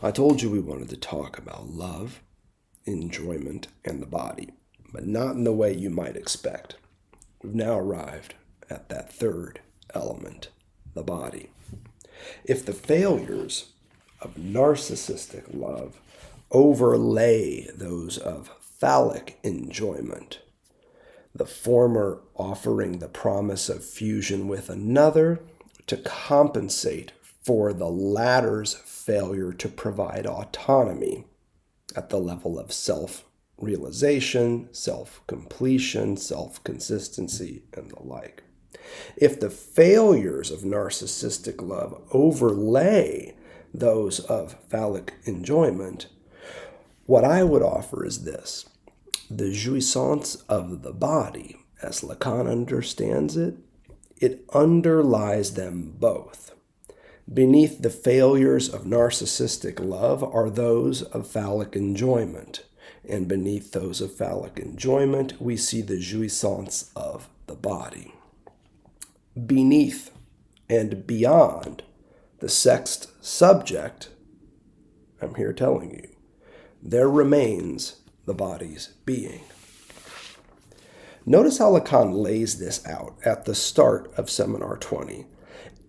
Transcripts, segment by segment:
I told you we wanted to talk about love, enjoyment, and the body, but not in the way you might expect. We've now arrived at that third element, the body. If the failures of narcissistic love overlay those of phallic enjoyment, the former offering the promise of fusion with another to compensate for the latter's failure to provide autonomy at the level of self-realization, self-completion, self-consistency, and the like. If the failures of narcissistic love overlay those of phallic enjoyment, what I would offer is this. The jouissance of the body, as Lacan understands it, it underlies them both. Beneath the failures of narcissistic love are those of phallic enjoyment, and beneath those of phallic enjoyment, we see the jouissance of the body. Beneath and beyond the sexed subject, I'm here telling you, there remains the body's being. Notice how Lacan lays this out at the start of Seminar 20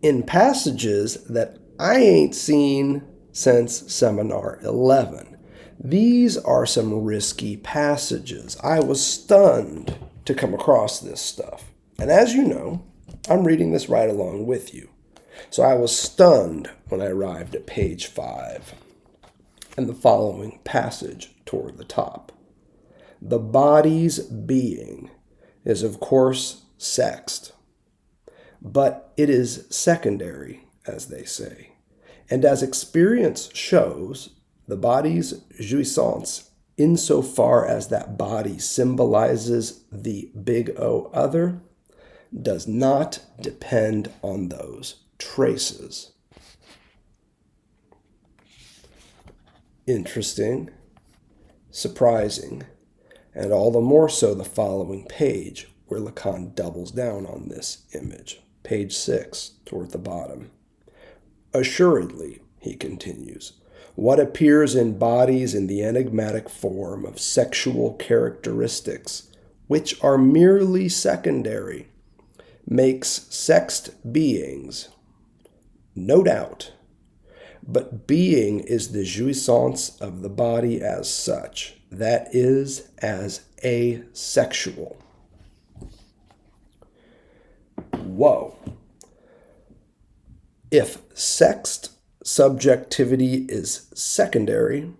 in passages that I ain't seen since Seminar 11. These are some risky passages. I was stunned to come across this stuff. And as you know, I'm reading this right along with you. So I was stunned when I arrived at page 5 and the following passage toward the top. The body's being is, of course, sexed, but it is secondary, as they say. And as experience shows, the body's jouissance, insofar as that body symbolizes the big O other, does not depend on those traces. Interesting, surprising, and all the more so the following page, where Lacan doubles down on this image. Page 6, toward the bottom. Assuredly, he continues, what appears in bodies in the enigmatic form of sexual characteristics, which are merely secondary, makes sexed beings, no doubt, but being is the jouissance of the body as such, that is, as asexual. Whoa. If sexed subjectivity is secondary,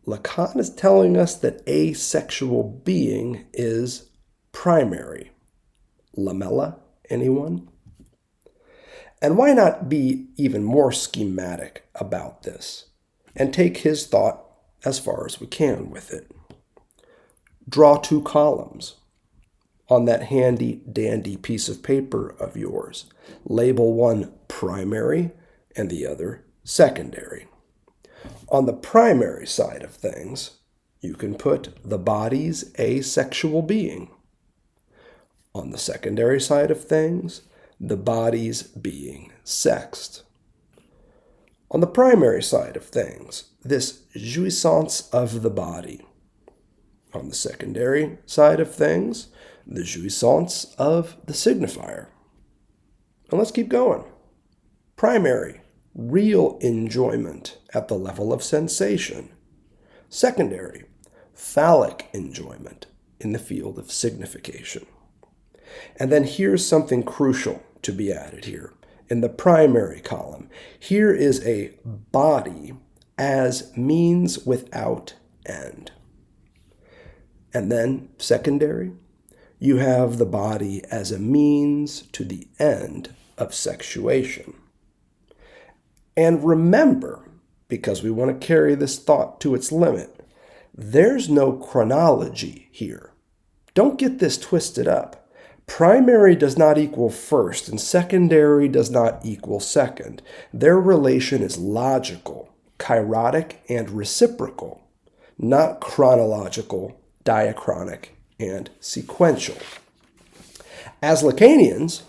Lacan is telling us that asexual being is primary. Lamella, anyone? And why not be even more schematic about this and take his thought as far as we can with it? Draw 2 columns on that handy-dandy piece of paper of yours. Label one primary and the other secondary. On the primary side of things, you can put the body's asexual being. On the secondary side of things, the body's being sexed. On the primary side of things, this jouissance of the body. On the secondary side of things, the jouissance of the signifier. And let's keep going. Primary, real enjoyment at the level of sensation. Secondary, phallic enjoyment in the field of signification. And then here's something crucial to be added here. In the primary column, here is a body as means without end. And then secondary, you have the body as a means to the end of sexuation. And remember, because we want to carry this thought to its limit, there's no chronology here. Don't get this twisted up. Primary does not equal first, and secondary does not equal second. Their relation is logical, kairotic, and reciprocal, not chronological, diachronic, and sequential. As Lacanians,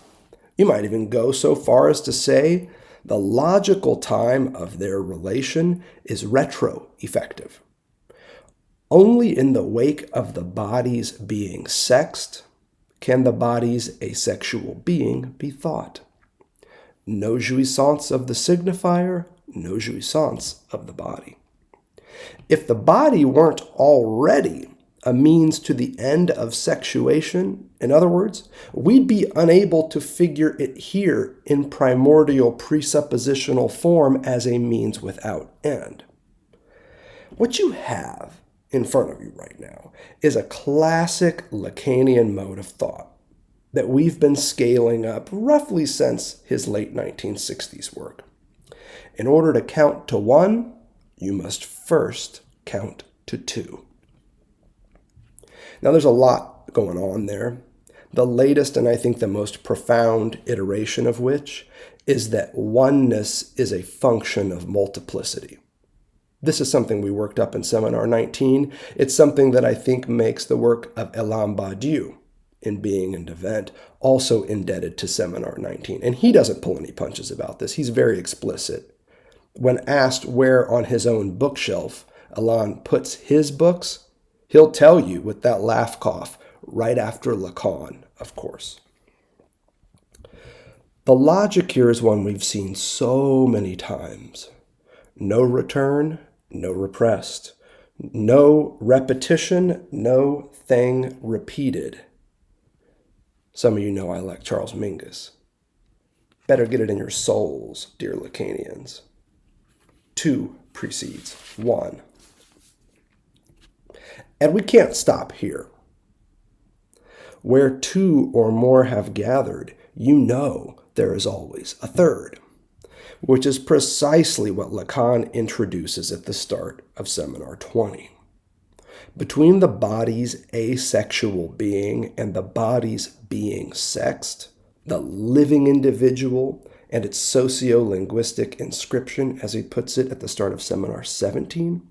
you might even go so far as to say The logical time of their relation is retroeffective. Only in the wake of the body's being sexed can the body's asexual being be thought. No jouissance of the signifier, no jouissance of the body. If the body weren't already a means to the end of sexuation, in other words, we'd be unable to figure it here in primordial presuppositional form as a means without end. What you have in front of you right now is a classic Lacanian mode of thought that we've been scaling up roughly since his late 1960s work. In order to count to 1, you must first count to 2. Now there's a lot going on there. The latest and I think the most profound iteration of which is that oneness is a function of multiplicity. This is something we worked up in Seminar 19. It's something that I think makes the work of Alain Badiou in Being and Event also indebted to Seminar 19. And he doesn't pull any punches about this. He's very explicit. When asked where on his own bookshelf Alain puts his books, he'll tell you with that laugh cough right after Lacan, of course. The logic here is one we've seen so many times. No return, no repressed. No repetition, no thing repeated. Some of you know I like Charles Mingus. Better get it in your souls, dear Lacanians. 2 precedes 1. And we can't stop here. Where 2 or more have gathered, you know there is always a third, which is precisely what Lacan introduces at the start of Seminar 20. Between the body's asexual being and the body's being sexed, the living individual and its socio-linguistic inscription, as he puts it at the start of Seminar 17,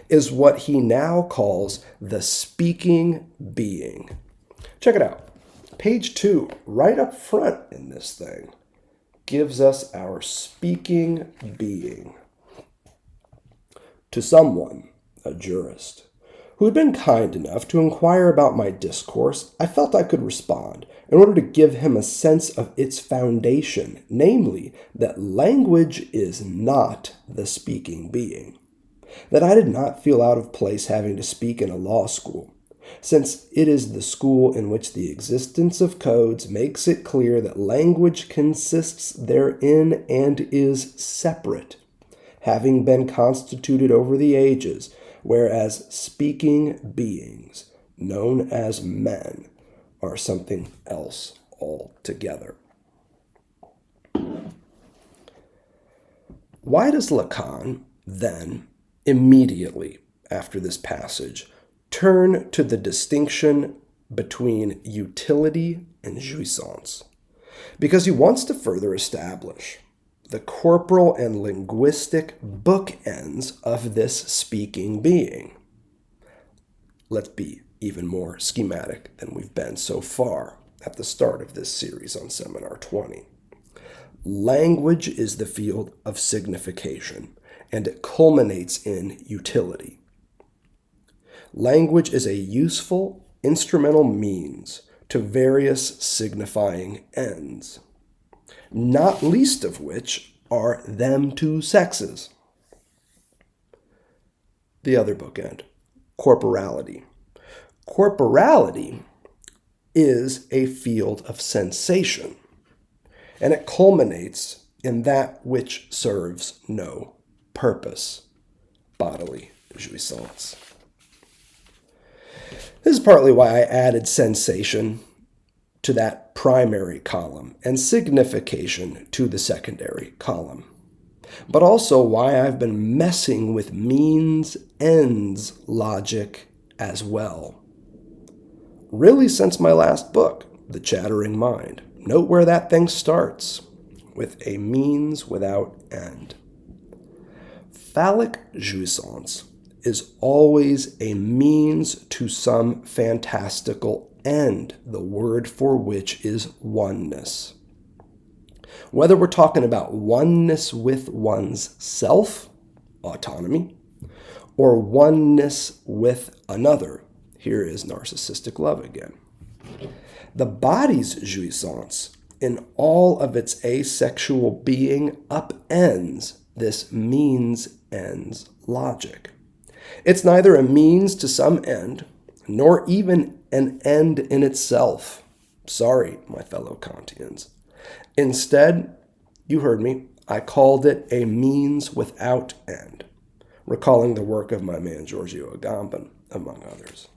is what he now calls the speaking being. Check it out. Page 2, right up front in this thing, gives us our speaking being. To someone, a jurist, who had been kind enough to inquire about my discourse, I felt I could respond in order to give him a sense of its foundation, namely, that language is not the speaking being. That I did not feel out of place having to speak in a law school, since it is the school in which the existence of codes makes it clear that language consists therein and is separate, having been constituted over the ages, whereas speaking beings, known as men, are something else altogether. Why does Lacan, then, immediately after this passage, turn to the distinction between utility and jouissance? Because he wants to further establish the corporal and linguistic bookends of this speaking being. Let's be even more schematic than we've been so far at the start of this series on Seminar 20. Language is the field of signification, and it culminates in utility. Language is a useful, instrumental means to various signifying ends, not least of which are them two sexes. The other bookend, corporality. Corporality is a field of sensation, and it culminates in that which serves no purpose, bodily jouissance. This is partly why I added sensation to that primary column and signification to the secondary column, but also why I've been messing with means-ends logic as well. Really since my last book, The Chattering Mind. Note where that thing starts, with a means without end. Phallic jouissance is always a means to some fantastical end, the word for which is oneness. Whether we're talking about oneness with one's self, autonomy, or oneness with another, here is narcissistic love again. The body's jouissance in all of its asexual being upends this means-ends logic. It's neither a means to some end, nor even an end in itself. Sorry, my fellow Kantians. Instead, you heard me, I called it a means without end, recalling the work of my man Giorgio Agamben, among others.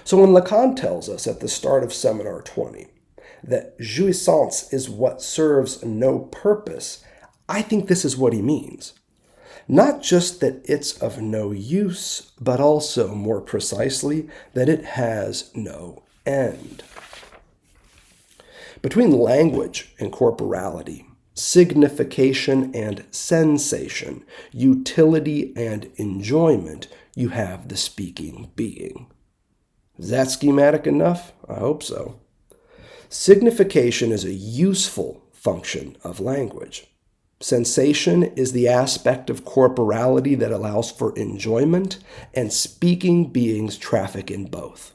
So when Lacan tells us at the start of Seminar 20 that jouissance is what serves no purpose, I think this is what he means. Not just that it's of no use, but also, more precisely, that it has no end. Between language and corporality, signification and sensation, utility and enjoyment, you have the speaking being. Is that schematic enough? I hope so. Signification is a useful function of language. Sensation is the aspect of corporality that allows for enjoyment, and speaking beings traffic in both.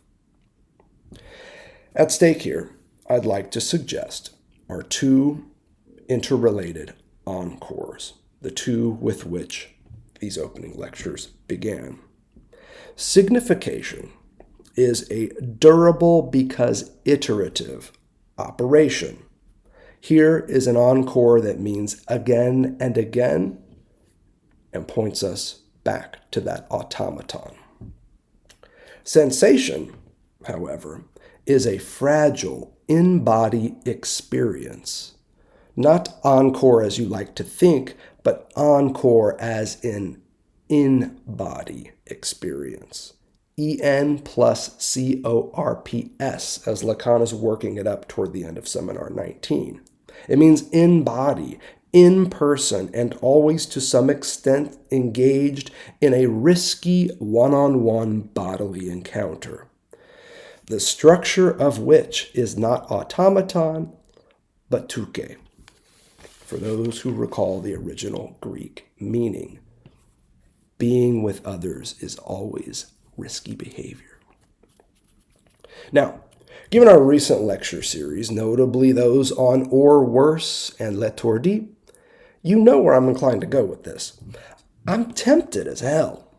At stake here, I'd like to suggest are two interrelated encores, the two with which these opening lectures began. Signification is a durable because iterative operation. Here is an encore that means again and again and points us back to that automaton. Sensation, however, is a fragile in-body experience. Not encore as you like to think, but encore as in-body experience. En plus corps, as Lacan is working it up toward the end of Seminar 19. It means in body, in person, and always to some extent engaged in a risky one-on-one bodily encounter, the structure of which is not automaton, but touke, for those who recall the original Greek meaning. Being with others is always risky behavior. Now, given our recent lecture series, notably those on or worse and l'étourdi, you know where I'm inclined to go with this. I'm tempted as hell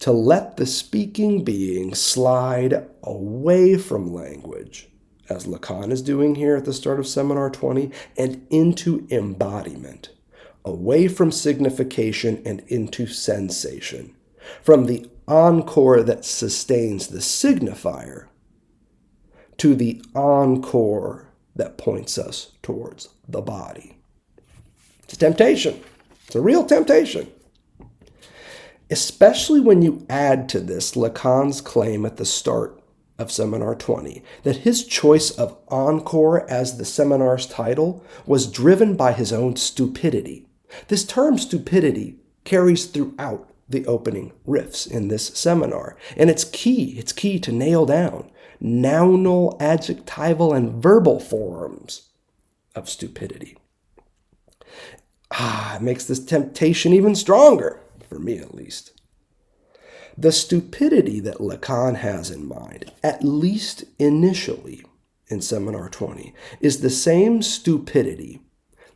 to let the speaking being slide away from language, as Lacan is doing here at the start of Seminar 20, and into embodiment, away from signification and into sensation, from the encore that sustains the signifier to the encore that points us towards the body. It's a temptation. It's a real temptation. Especially when you add to this Lacan's claim at the start of Seminar 20 that his choice of Encore as the seminar's title was driven by his own stupidity. This term stupidity carries throughout the opening riffs in this seminar, and it's key to nail down nounal, adjectival, and verbal forms of stupidity. It makes this temptation even stronger, for me at least. The stupidity that Lacan has in mind, at least initially in Seminar 20, is the same stupidity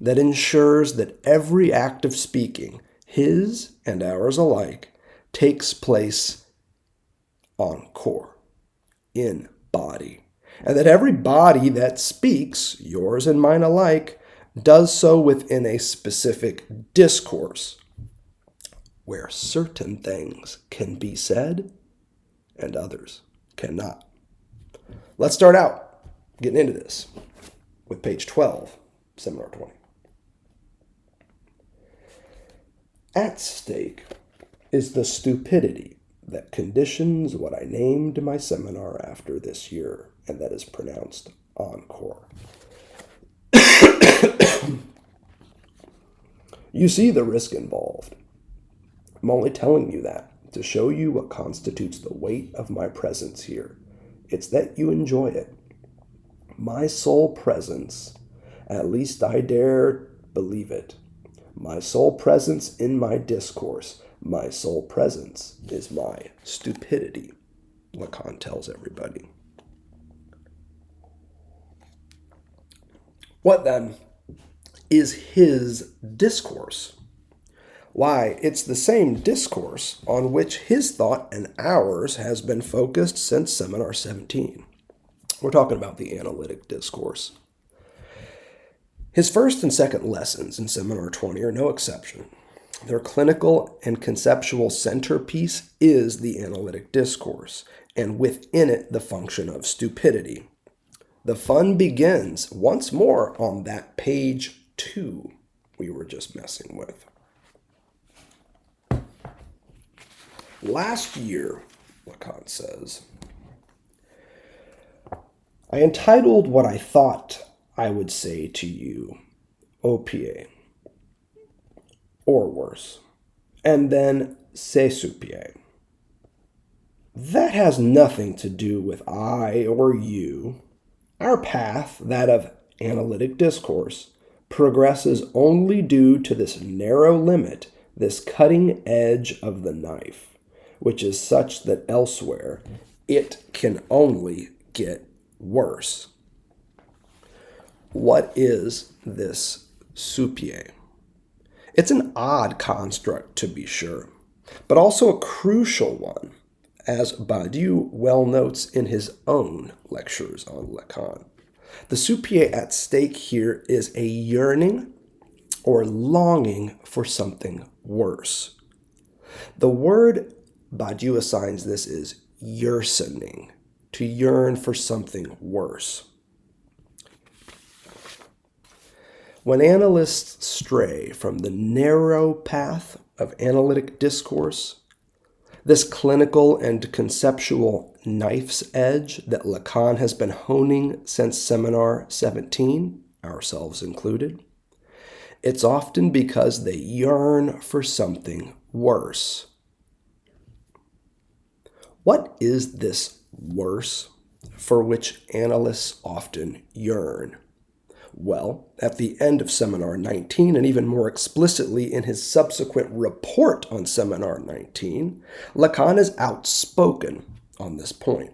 that ensures that every act of speaking, his and ours alike, takes place encore, in body, and that every body that speaks, yours and mine alike, does so within a specific discourse where certain things can be said and others cannot. Let's start out getting into this with page 12, Seminar 20. At stake is the stupidity that conditions what I named my seminar after this year, and that is pronounced Encore. You see the risk involved. I'm only telling you that to show you what constitutes the weight of my presence here. It's that you enjoy it. My sole presence At least I dare believe it. My sole presence in my discourse, my sole presence is my stupidity, Lacan tells everybody. What then is his discourse? Why, it's the same discourse on which his thought and ours has been focused since Seminar 17. We're talking about the analytic discourse. His first and second lessons in Seminar 20 are no exception. Their clinical and conceptual centerpiece is the analytic discourse, and within it the function of stupidity. The fun begins once more on that page 2 we were just messing with. Last year, Lacan says, I entitled what I thought I would say to you, OPA, or worse, and then CSUPA. That has nothing to do with I or you. Our path, that of analytic discourse, progresses only due to this narrow limit, this cutting edge of the knife, which is such that elsewhere it can only get worse. What is this supier? It's an odd construct, to be sure, but also a crucial one, as Badiou well notes in his own lectures on Lacan. The supier at stake here is a yearning or longing for something worse. The word Badiou assigns this is yersening, to yearn for something worse. When analysts stray from the narrow path of analytic discourse, this clinical and conceptual knife's edge that Lacan has been honing since Seminar 17, ourselves included, it's often because they yearn for something worse. What is this worse for which analysts often yearn? Well, at the end of Seminar 19, and even more explicitly in his subsequent report on Seminar 19, Lacan is outspoken on this point.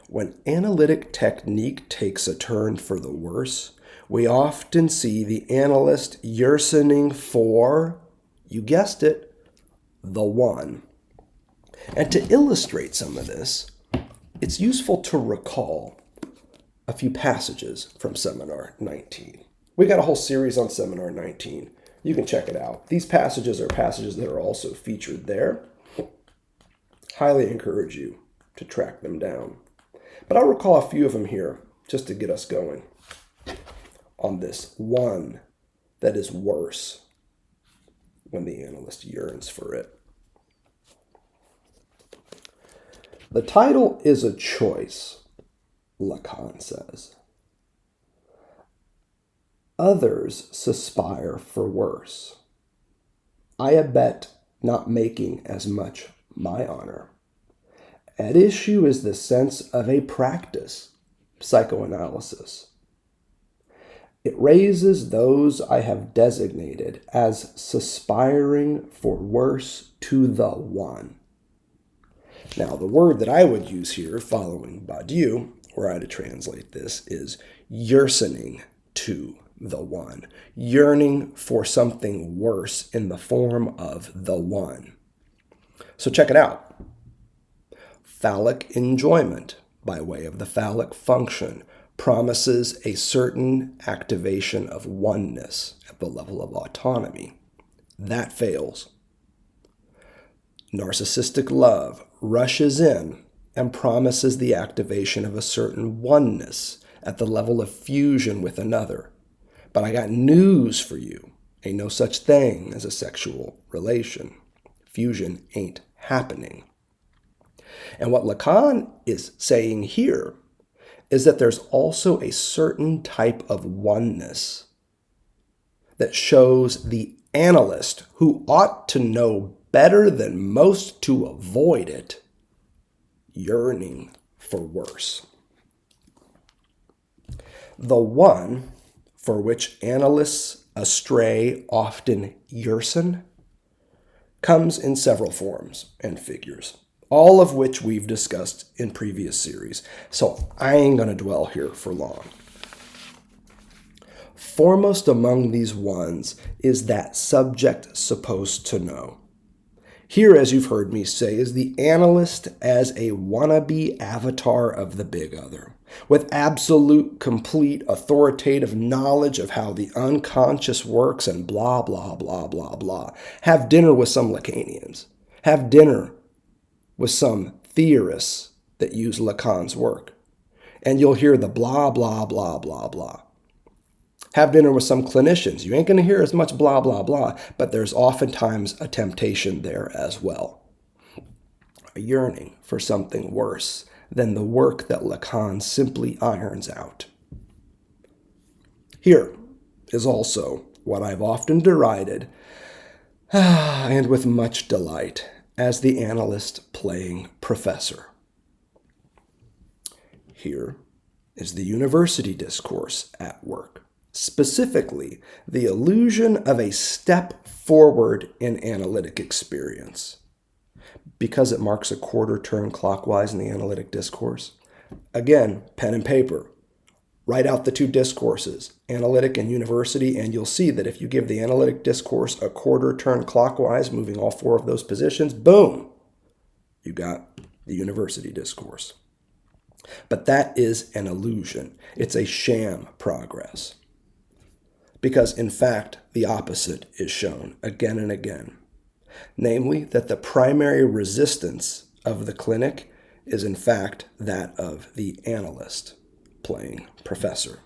When analytic technique takes a turn for the worse, we often see the analyst yearning for, you guessed it, the one. And to illustrate some of this, it's useful to recall a few passages from Seminar 19. We got a whole series on Seminar 19. You can check it out. These passages are passages that are also featured there. Highly encourage you to track them down. But I'll recall a few of them here just to get us going on this one that is worse when the analyst yearns for it. The title is a choice, Lacan says. Others suspire for worse. I abet not making as much my honor. At issue is the sense of a practice, psychoanalysis. It raises those I have designated as suspiring for worse to the one. Now, the word that I would use here, following Badiou, were I to translate this, is yearning to the one, yearning for something worse in the form of the one. So check it out. Phallic enjoyment, by way of the phallic function, promises a certain activation of oneness at the level of autonomy. That fails. Narcissistic love rushes in and promises the activation of a certain oneness at the level of fusion with another. But I got news for you. Ain't no such thing as a sexual relation. Fusion ain't happening. And what Lacan is saying here is that there's also a certain type of oneness that shows the analyst, who ought to know better than most to avoid it, yearning for worse. The one, for which analysts astray often yersin, comes in several forms and figures, all of which we've discussed in previous series, so I ain't going to dwell here for long. Foremost among these ones is that subject supposed to know. Here, as you've heard me say, is the analyst as a wannabe avatar of the big other, with absolute, complete, authoritative knowledge of how the unconscious works and blah, blah, blah, blah, blah. Have dinner with some Lacanians. Have dinner with some theorists that use Lacan's work. And you'll hear the blah, blah, blah, blah, blah. Have dinner with some clinicians. You ain't going to hear as much blah, blah, blah, but there's oftentimes a temptation there as well. A yearning for something worse than the work that Lacan simply irons out. Here is also what I've often derided, and with much delight, as the analyst playing professor. Here is the university discourse at work. Specifically, the illusion of a step forward in analytic experience. Because it marks a quarter turn clockwise in the analytic discourse. Again, pen and paper. Write out the two discourses, analytic and university, and you'll see that if you give the analytic discourse a quarter turn clockwise, moving all four of those positions, boom, you got the university discourse. But that is an illusion. It's a sham progress. Because, in fact, the opposite is shown again and again. Namely, that the primary resistance of the clinic is, in fact, that of the analyst playing professor.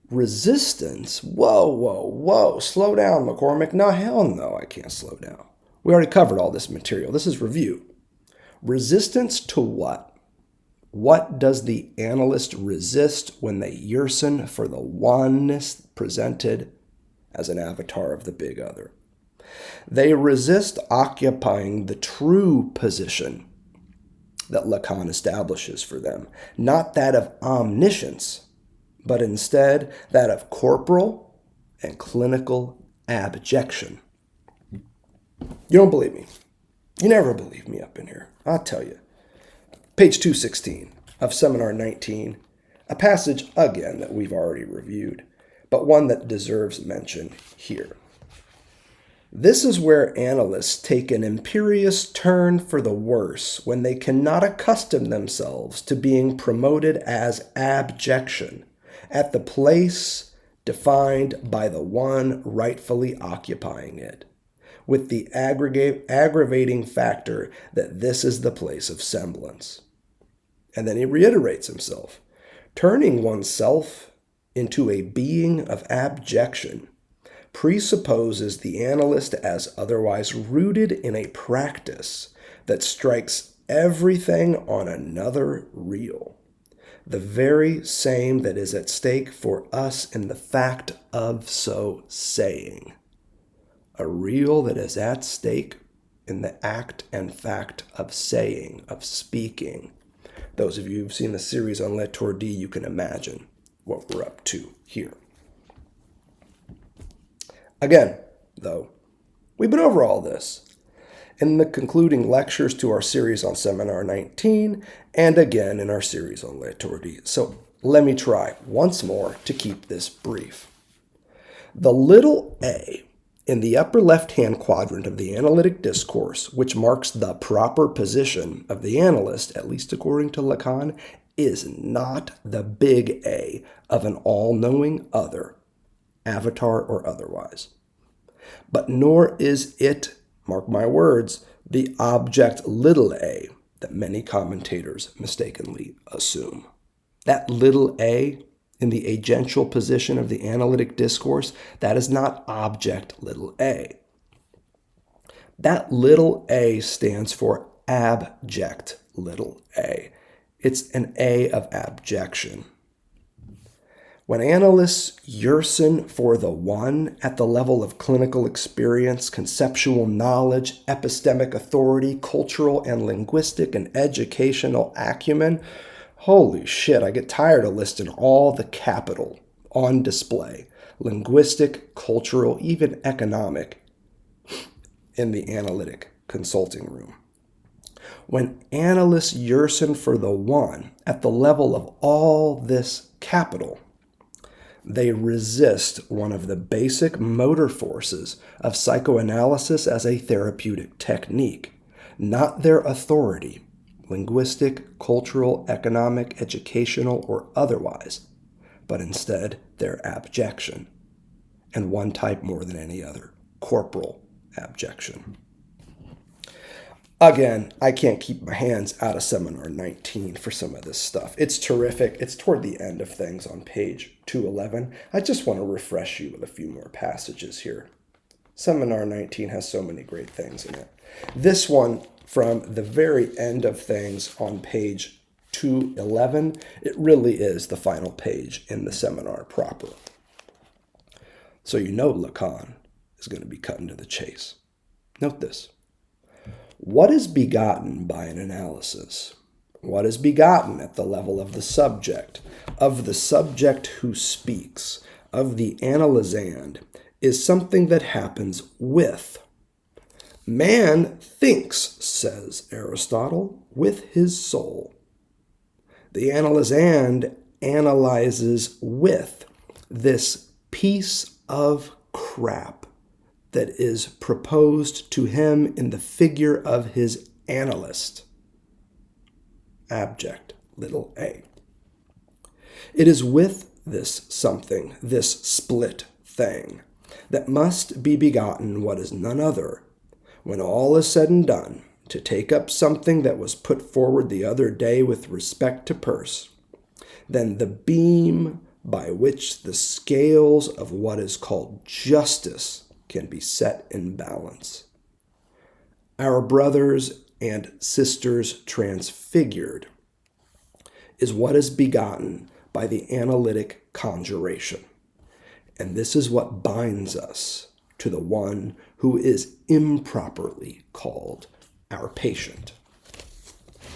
Resistance? Whoa, whoa, whoa. Slow down, McCormick. No, hell no, I can't slow down. We already covered all this material. This is review. Resistance to what? What does the analyst resist when they yersin for the oneness presented as an avatar of the big other? They resist occupying the true position that Lacan establishes for them, not that of omniscience, but instead that of corporal and clinical abjection. You don't believe me? You never believe me up in here. I'll tell you. Page 216 of Seminar 19, a passage again that we've already reviewed, but one that deserves mention here. This is where analysts take an imperious turn for the worse when they cannot accustom themselves to being promoted as abjection at the place defined by the one rightfully occupying it, with the aggravating factor that this is the place of semblance. And then he reiterates himself, turning oneself into a being of abjection presupposes the analyst as otherwise rooted in a practice that strikes everything on another reel, the very same that is at stake for us in the fact of so saying. A reel that is at stake in the act and fact of saying, of speaking. Those of you who've seen the series on Ch1-2b, you can imagine what we're up to here. Again, though, we've been over all this in the concluding lectures to our series on Seminar 19 and again in our series on Ch1-2b. So let me try once more to keep this brief. The little a in the upper left-hand quadrant of the analytic discourse, which marks the proper position of the analyst, at least according to Lacan, is not the big A of an all-knowing other, avatar or otherwise. But nor is it, mark my words, the object little a that many commentators mistakenly assume. That little a in the agential position of the analytic discourse, that is not object little a. That little a stands for abject little a. It's an A of abjection. When analysts yersin for the one at the level of clinical experience, conceptual knowledge, epistemic authority, cultural and linguistic and educational acumen, holy shit, I get tired of listing all the capital on display, linguistic, cultural, even economic, in the analytic consulting room. When analysts yearn for the one at the level of all this capital, they resist one of the basic motor forces of psychoanalysis as a therapeutic technique, not their authority, linguistic, cultural, economic, educational, or otherwise, but instead their abjection, and one type more than any other, corporal abjection. Again, I can't keep my hands out of Seminar 19 for some of this stuff. It's terrific. It's toward the end of things on page 211. I just want to refresh you with a few more passages here. Seminar 19 has so many great things in it. This one, from the very end of things on page 211, it really is the final page in the seminar proper. So you know Lacan is going to be cutting to the chase. Note this. What is begotten by an analysis? What is begotten at the level of the subject who speaks, of the analysand, is something that happens with. Man thinks, says Aristotle, with his soul. The analysand analyzes with this piece of crap that is proposed to him in the figure of his analyst. Abject, little a. It is with this something, this split thing, that must be begotten what is none other, when all is said and done, to take up something that was put forward the other day with respect to purse, than the beam by which the scales of what is called justice can be set in balance. Our brothers and sisters transfigured is what is begotten by the analytic conjuration. And this is what binds us to the one who is improperly called our patient.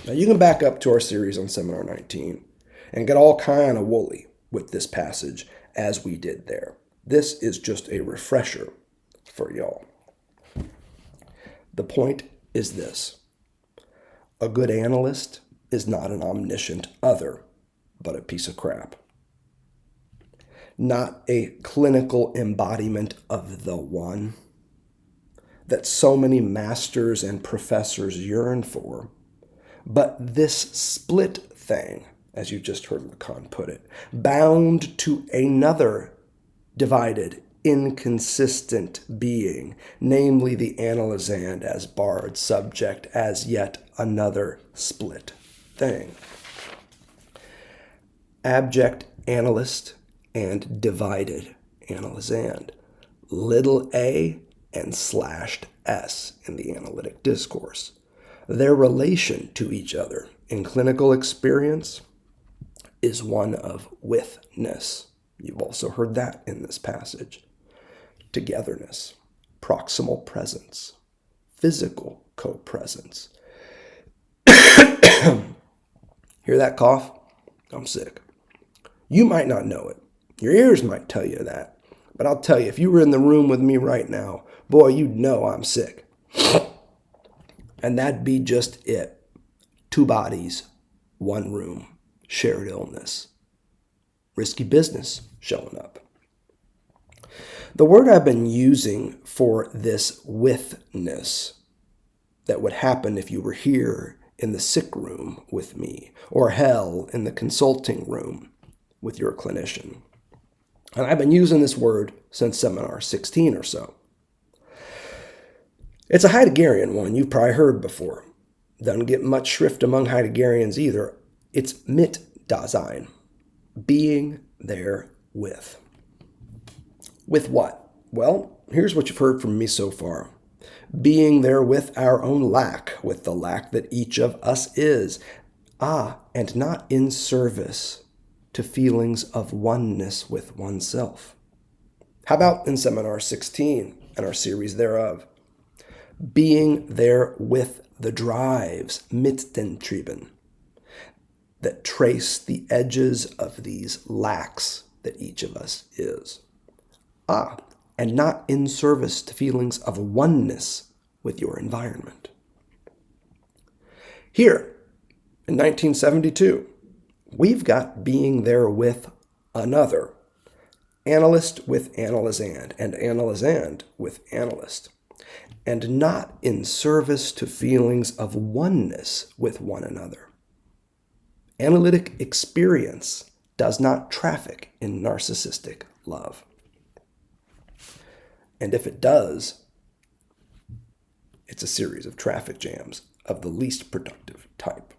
Now you can back up to our series on Seminar 19 and get all kind of woolly with this passage as we did there. This is just a refresher for y'all. The point is this. A good analyst is not an omniscient other, but a piece of crap. Not a clinical embodiment of the one that so many masters and professors yearn for, but this split thing, as you just heard Lacan put it, bound to another divided, inconsistent being, namely the analysand as barred subject, as yet another split thing. Abject analyst and divided analysand, little a and slashed s in the analytic discourse. Their relation to each other in clinical experience is one of withness. You've also heard that in this passage. Togetherness, proximal presence, physical co-presence. Hear that cough? I'm sick. You might not know it. Your ears might tell you that. But I'll tell you, if you were in the room with me right now, boy, you'd know I'm sick. And that'd be just it. 2 bodies, 1 room, shared illness. Risky business showing up. The word I've been using for this withness that would happen if you were here in the sick room with me, or hell in the consulting room with your clinician. And I've been using this word since Seminar 16 or so. It's a Heideggerian one you've probably heard before. Doesn't get much shrift among Heideggerians either. It's Mitdasein, being there with. With what? Well, here's what you've heard from me so far. Being there with our own lack, with the lack that each of us is. And not in service to feelings of oneness with oneself. How about in Seminar 16 and our series thereof? Being there with the drives, Mitdentrieben, that trace the edges of these lacks that each of us is. And not in service to feelings of oneness with your environment. Here, in 1972, we've got being there with another, analyst with analysand, and analysand with analyst, and not in service to feelings of oneness with one another. Analytic experience does not traffic in narcissistic love. And if it does, it's a series of traffic jams of the least productive type.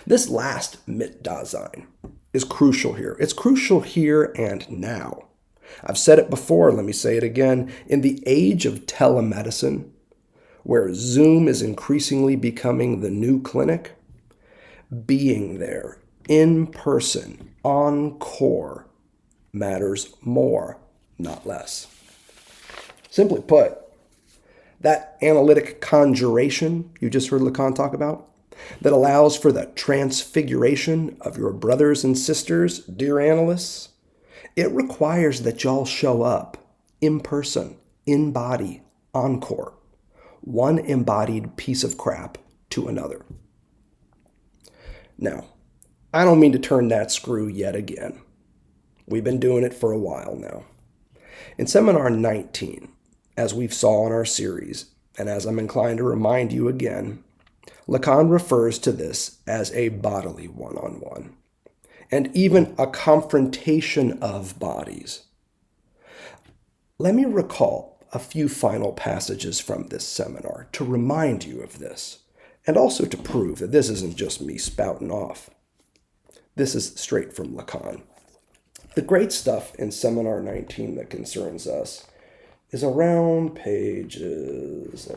This last Mitdasein is crucial here. It's crucial here and now. I've said it before, let me say it again. In the age of telemedicine, where Zoom is increasingly becoming the new clinic, being there, in person, Encore, matters more, not less. Simply put, that analytic conjuration you just heard Lacan talk about, that allows for the transfiguration of your brothers and sisters, dear analysts, it requires that y'all show up in person, in body, Encore, one embodied piece of crap to another. Now, I don't mean to turn that screw yet again. We've been doing it for a while now. In seminar 19, as we've saw in our series, and as I'm inclined to remind you again, Lacan refers to this as a bodily one-on-one, and even a confrontation of bodies. Let me recall a few final passages from this seminar to remind you of this, and also to prove that this isn't just me spouting off. This is straight from Lacan. The great stuff in seminar 19 that concerns us is around pages,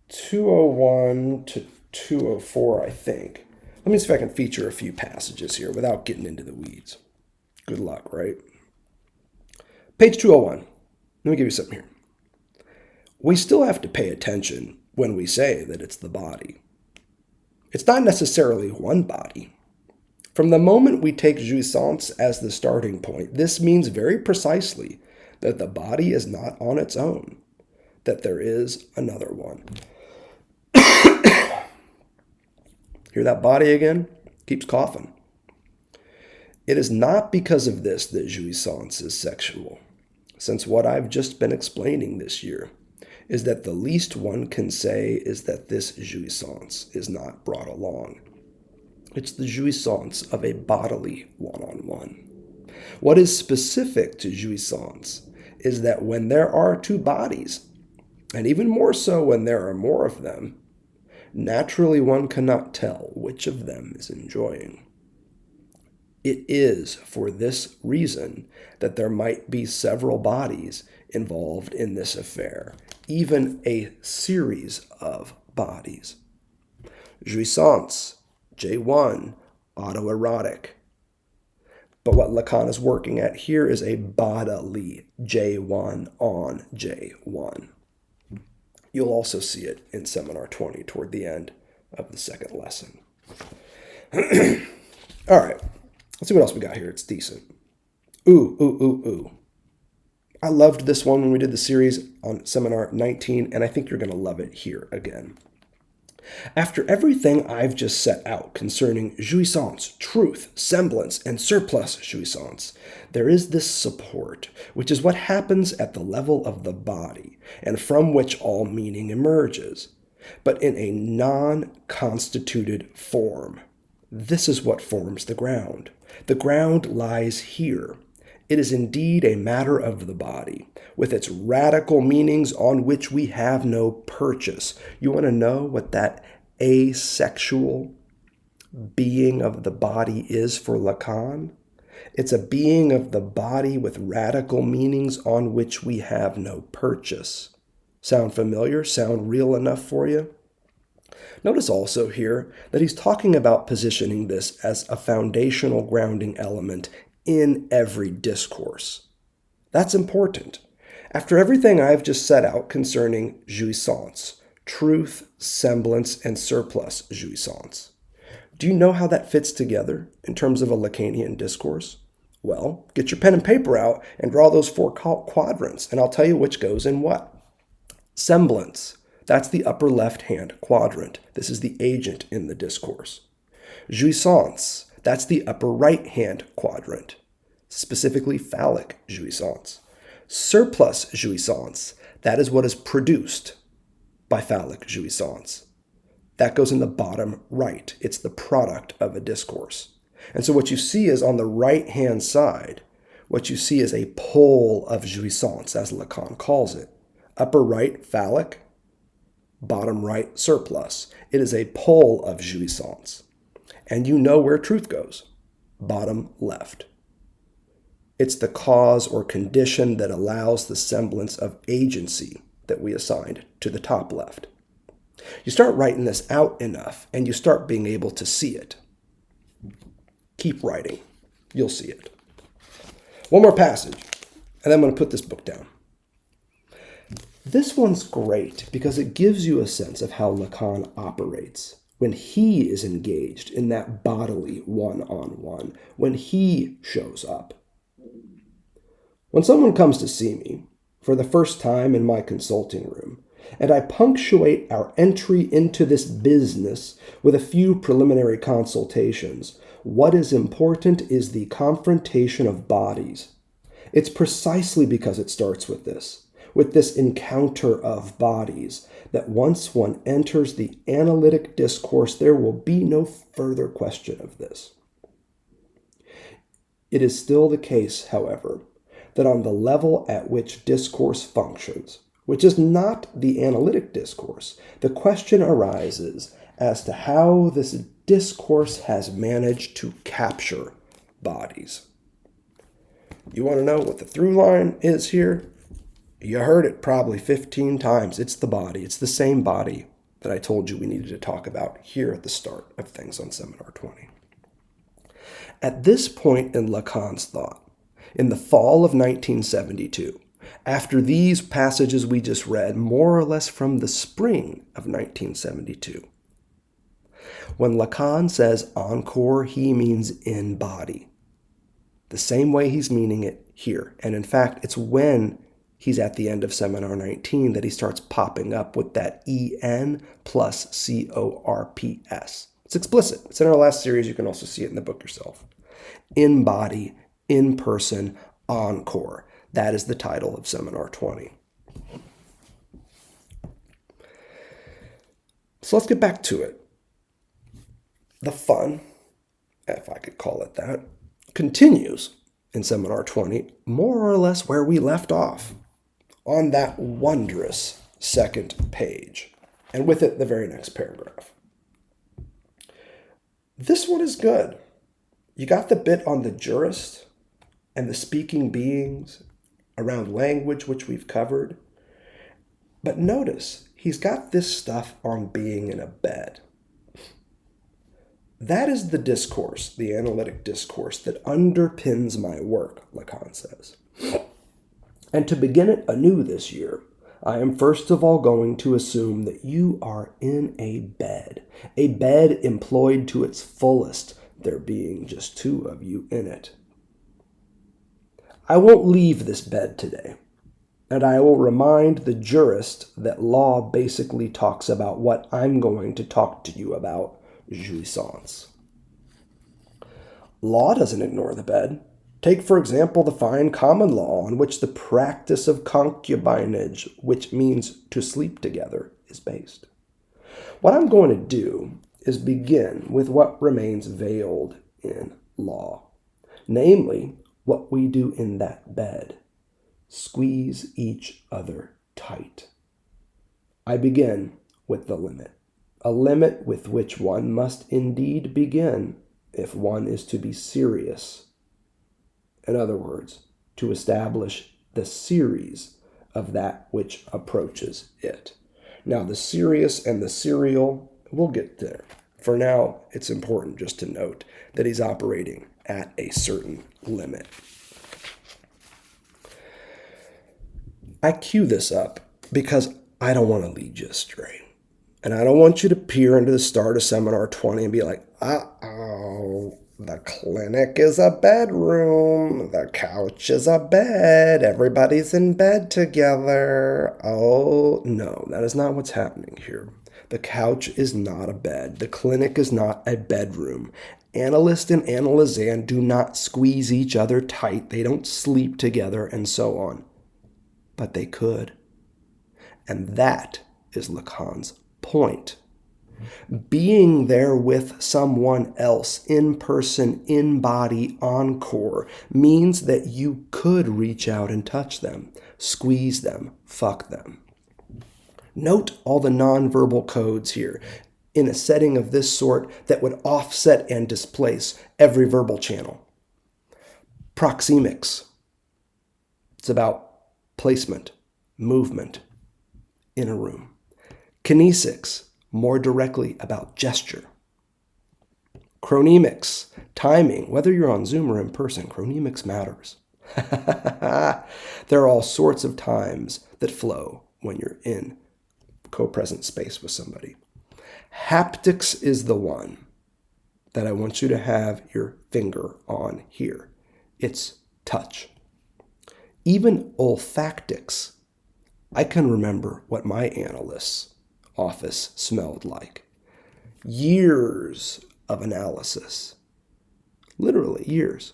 201 to 204, I think. Let me see if I can feature a few passages here without getting into the weeds. Good luck, right? Page 201. Let me give you something here. We still have to pay attention when we say that it's the body. It's not necessarily one body. From the moment we take jouissance as the starting point, this means very precisely that the body is not on its own, that there is another one. Hear that body again? Keeps coughing. It is not because of this that jouissance is sexual, since what I've just been explaining this year is that the least one can say is that this jouissance is not brought along. It's the jouissance of a bodily one-on-one. What is specific to jouissance is that when there are two bodies, and even more so when there are more of them, naturally one cannot tell which of them is enjoying. It is for this reason that there might be several bodies involved in this affair, even a series of bodies. Jouissance, J1, autoerotic. But what Lacan is working at here is a bodily J1 on J1. You'll also see it in Seminar 20 toward the end of the second lesson. All right, let's see what else we got here. It's decent. Ooh. I loved this one when we did the series on Seminar 19, and I think you're going to love it here again. After everything I've just set out concerning jouissance, truth, semblance, and surplus jouissance, there is this support, which is what happens at the level of the body, and from which all meaning emerges, but in a non-constituted form. This is what forms the ground. The ground lies here. It is indeed a matter of the body, with its radical meanings on which we have no purchase. You want to know what that asexual being of the body is for Lacan? It's a being of the body with radical meanings on which we have no purchase. Sound familiar? Sound real enough for you? Notice also here that he's talking about positioning this as a foundational grounding element in every discourse. That's important. After everything I've just set out concerning jouissance, truth, semblance, and surplus jouissance, Do you know how that fits together in terms of a Lacanian discourse? Well, get your pen and paper out and draw those four quadrants, and I'll tell you which goes in what. Semblance, that's the upper left-hand quadrant. This is the agent in the discourse. Jouissance, that's the upper right-hand quadrant, specifically phallic jouissance. Surplus jouissance, that is what is produced by phallic jouissance. That goes in the bottom right. It's the product of a discourse. And so what you see is on the right-hand side, what you see is a pole of jouissance, as Lacan calls it. Upper right, phallic, bottom right, surplus. It is a pole of jouissance. And you know where truth goes. Bottom left. It's the cause or condition that allows the semblance of agency that we assigned to the top left. You start writing this out enough, and you start being able to see it. Keep writing. You'll see it. One more passage, and then I'm going to put this book down. This one's great because it gives you a sense of how Lacan operates when he is engaged in that bodily one-on-one, when he shows up. When someone comes to see me for the first time in my consulting room, and I punctuate our entry into this business with a few preliminary consultations, what is important is the confrontation of bodies. It's precisely because it starts with this encounter of bodies, that once one enters the analytic discourse, there will be no further question of this. It is still the case, however, that on the level at which discourse functions, which is not the analytic discourse, the question arises as to how this discourse has managed to capture bodies. You want to know what the through line is here? You heard it probably 15 times. It's the body. It's the same body that I told you we needed to talk about here at the start of things on Seminar 20. At this point in Lacan's thought, in the fall of 1972, after these passages we just read, more or less from the spring of 1972, when Lacan says encore, he means in body, the same way he's meaning it here. And in fact, it's when he's at the end of Seminar 19 that he starts popping up with that EN plus CORPS. It's explicit. It's in our last series. You can also see it in the book yourself. In body, in person, encore. That is the title of Seminar 20. So let's get back to it. The fun, if I could call it that, continues in Seminar 20, more or less where we left off, on that wondrous second page, and with it the very next paragraph. This one is good. You got the bit on the jurist and the speaking beings around language, which we've covered. But notice, he's got this stuff on being in a bed. That is the discourse, the analytic discourse, that underpins my work, Lacan says. And to begin it anew this year, I am first of all going to assume that you are in a bed employed to its fullest, there being just two of you in it. I won't leave this bed today, and I will remind the jurist that law basically talks about what I'm going to talk to you about, jouissance. Law doesn't ignore the bed. Take, for example, the fine common law on which the practice of concubinage, which means to sleep together, is based. What I'm going to do is begin with what remains veiled in law, namely what we do in that bed, squeeze each other tight. I begin with the limit, a limit with which one must indeed begin if one is to be serious. In other words, to establish the series of that which approaches it. Now, the serious and the serial, we'll get there. For now, it's important just to note that he's operating at a certain limit. I cue this up because I don't want to lead you astray. And I don't want you to peer into the start of Seminar 20 and be like, uh-oh, the clinic is a bedroom, the couch is a bed, everybody's in bed together. Oh, no, that is not what's happening here. The couch is not a bed. The clinic is not a bedroom. Analyst and analysand do not squeeze each other tight. They don't sleep together and so on. But they could. And that is Lacan's point. Being there with someone else, in person, in body, encore, means that you could reach out and touch them, squeeze them, fuck them. Note all the nonverbal codes here in a setting of this sort that would offset and displace every verbal channel. Proxemics. It's about placement, movement in a room. Kinesics, more directly about gesture. Chronemics, timing, whether you're on Zoom or in person, chronemics matters. There are all sorts of times that flow when you're in co-present space with somebody. Haptics is the one that I want you to have your finger on here. It's touch. Even olfactics. I can remember what my analyst's office smelled like. Years of analysis. Literally years.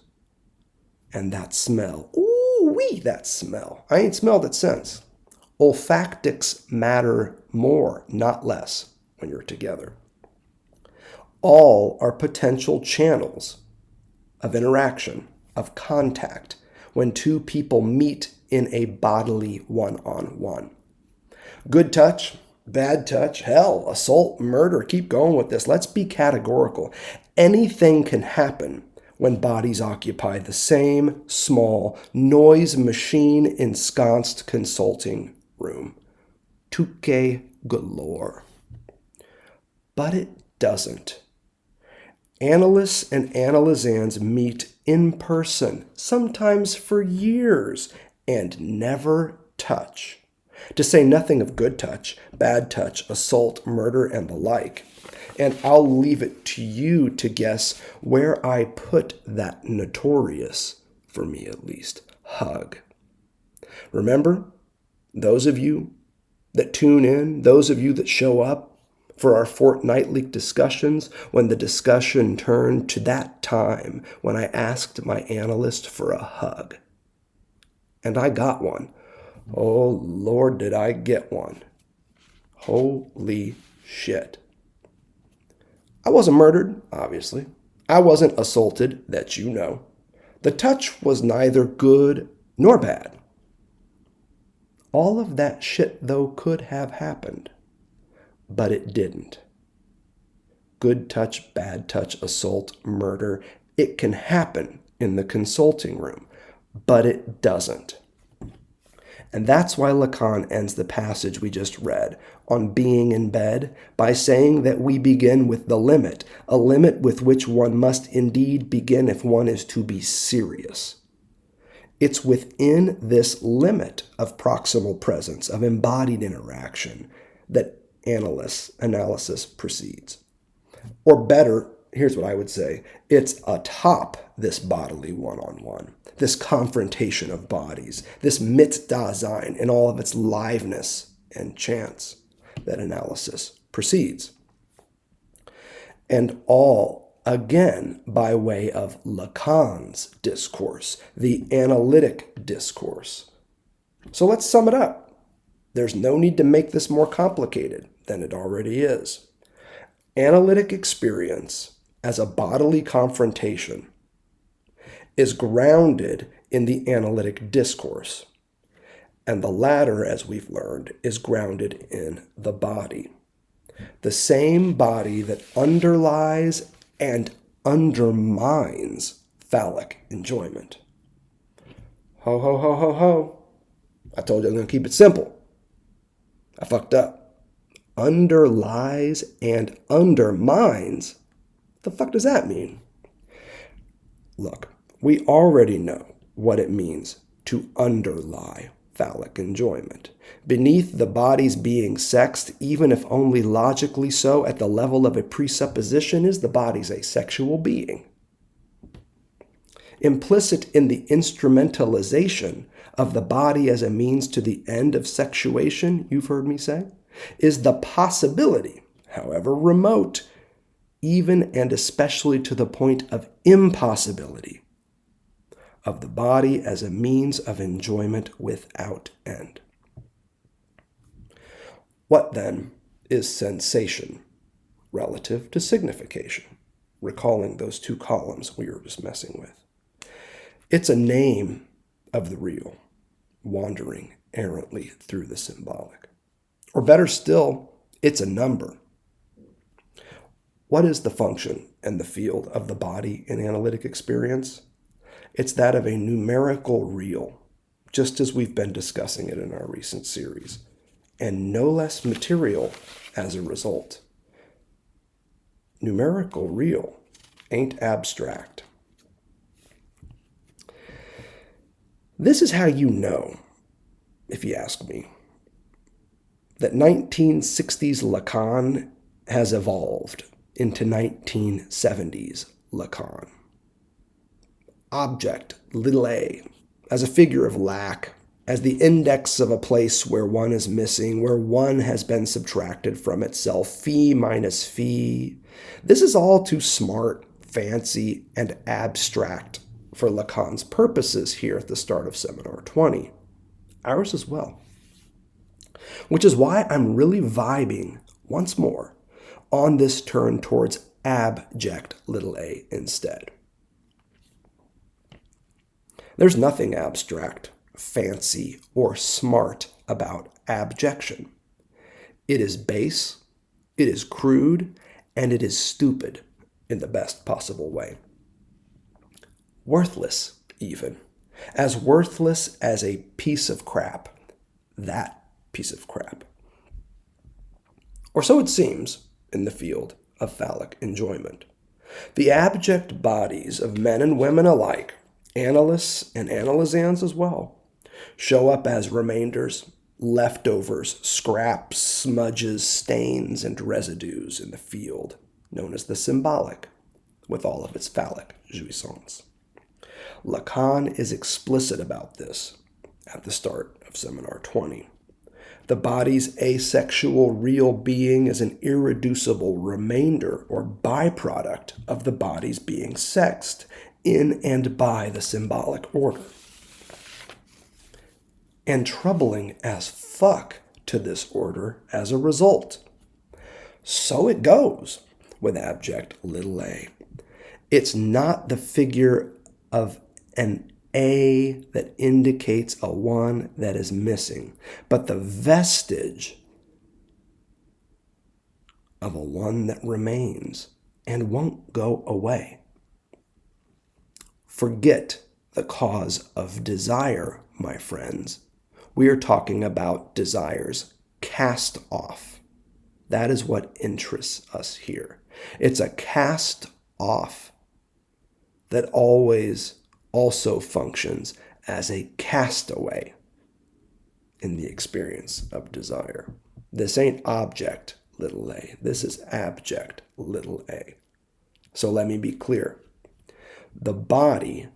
And that smell. Ooh-wee, that smell. I ain't smelled it since. Olfactics matter more, not less, when you're together. All are potential channels of interaction, of contact, when two people meet in a bodily one-on-one. Good touch, bad touch, hell, assault, murder, keep going with this. Let's be categorical. Anything can happen when bodies occupy the same small, noise machine-ensconced consulting room. Tuque galore. But it doesn't. Analysts and analysands meet in person, sometimes for years, and never touch. To say nothing of good touch, bad touch, assault, murder, and the like. And I'll leave it to you to guess where I put that notorious, for me at least, hug. Remember, those of you that tune in, those of you that show up for our fortnightly discussions, when the discussion turned to that time when I asked my analyst for a hug. And I got one. Oh, Lord, did I get one. Holy shit. I wasn't murdered, obviously. I wasn't assaulted, that you know. The touch was neither good nor bad. All of that shit, though, could have happened. But it didn't. Good touch, bad touch, assault, murder, it can happen in the consulting room, but it doesn't. And that's why Lacan ends the passage we just read on being in bed by saying that we begin with the limit, a limit with which one must indeed begin if one is to be serious. It's within this limit of proximal presence, of embodied interaction, that analysis proceeds. Or better, here's what I would say, it's atop this bodily one-on-one, this confrontation of bodies, this Mitdasein in all of its liveness and chance that analysis proceeds. And all, again, by way of Lacan's discourse, the analytic discourse. So let's sum it up. There's no need to make this more complicated than it already is. Analytic experience as a bodily confrontation is grounded in the analytic discourse, and the latter, as we've learned, is grounded in the body. The same body that underlies and undermines phallic enjoyment. Ho, ho, ho, ho, ho. I told you I'm going to keep it simple. I fucked up. Underlies and undermines? What the fuck does that mean? Look, we already know what it means to underlie phallic enjoyment. Beneath the body's being sexed, even if only logically so at the level of a presupposition, is the body's asexual being. Implicit in the instrumentalization of the body as a means to the end of sexuation, you've heard me say, is the possibility, however remote, even and especially to the point of impossibility, of the body as a means of enjoyment without end. What then is sensation relative to signification? Recalling those two columns we were just messing with. It's a name of the real, wandering errantly through the symbolic. Or better still, it's a number. What is the function and the field of the body in analytic experience? It's that of a numerical real, just as we've been discussing it in our recent series, and no less material as a result. Numerical real ain't abstract. This is how you know, if you ask me, that 1960s Lacan has evolved into 1970s Lacan. Object, little a, as a figure of lack, as the index of a place where one is missing, where one has been subtracted from itself, phi minus phi. This is all too smart, fancy, and abstract for Lacan's purposes here at the start of Seminar 20. Ours as well. Which is why I'm really vibing, once more, on this turn towards abject little a instead. There's nothing abstract, fancy, or smart about abjection. It is base, it is crude, and it is stupid in the best possible way. Worthless, even. As worthless as a piece of crap. That piece of crap. Or so it seems in the field of phallic enjoyment. The abject bodies of men and women alike, analysts and analysans as well, show up as remainders, leftovers, scraps, smudges, stains, and residues in the field known as the symbolic, with all of its phallic jouissance. Lacan is explicit about this at the start of Seminar 20. The body's asexual real being is an irreducible remainder or byproduct of the body's being sexed in and by the symbolic order. And troubling as fuck to this order as a result. So it goes with abject little a. It's not the figure of an a that indicates a one that is missing, but the vestige of a one that remains and won't go away. Forget the cause of desire, my friends. We are talking about desires cast off. That is what interests us here. It's a cast off that always also functions as a castaway in the experience of desire. This ain't object, little a. This is abject, little a. So let me be clear. The body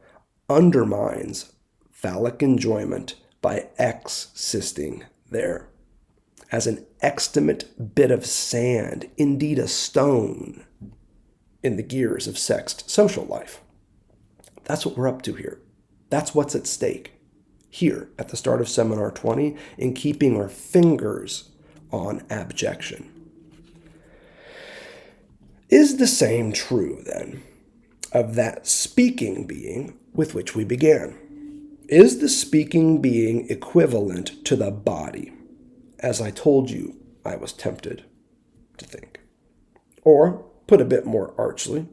undermines phallic enjoyment by existing there as an extimate bit of sand, indeed a stone, in the gears of sexed social life. That's what we're up to here. That's what's at stake here at the start of Seminar 20 in keeping our fingers on abjection. Is the same true, then, of that speaking being with which we began? Is the speaking being equivalent to the body, as I told you I was tempted to think? Or, put a bit more archly,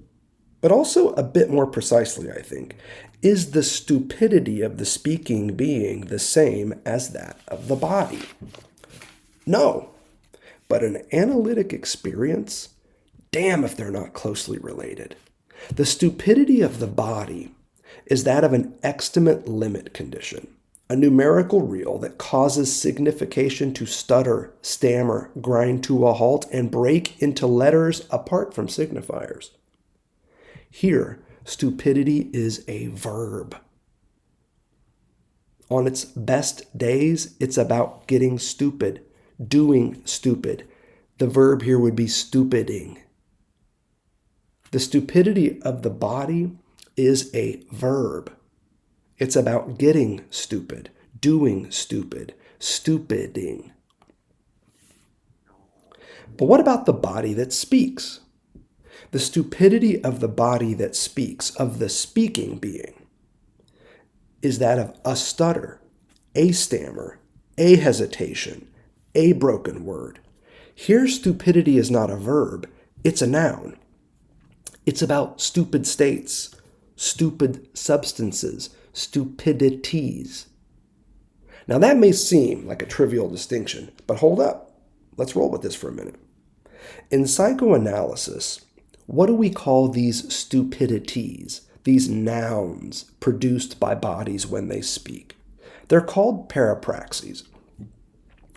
but also a bit more precisely, I think, is the stupidity of the speaking being the same as that of the body? No, but an analytic experience, damn if they're not closely related. The stupidity of the body is that of an extimate limit condition, a numerical reel that causes signification to stutter, stammer, grind to a halt, and break into letters apart from signifiers. Here, stupidity is a verb. On its best days, it's about getting stupid, doing stupid. The verb here would be stupiding. The stupidity of the body is a verb. It's about getting stupid, doing stupid, stupiding. But what about the body that speaks? The stupidity of the body that speaks, of the speaking being, is that of a stutter, a stammer, a hesitation, a broken word. Here, stupidity is not a verb, it's a noun. It's about stupid states, stupid substances, stupidities. Now that may seem like a trivial distinction, but hold up. Let's roll with this for a minute. In psychoanalysis, what do we call these stupidities, these nouns produced by bodies when they speak? They're called parapraxies.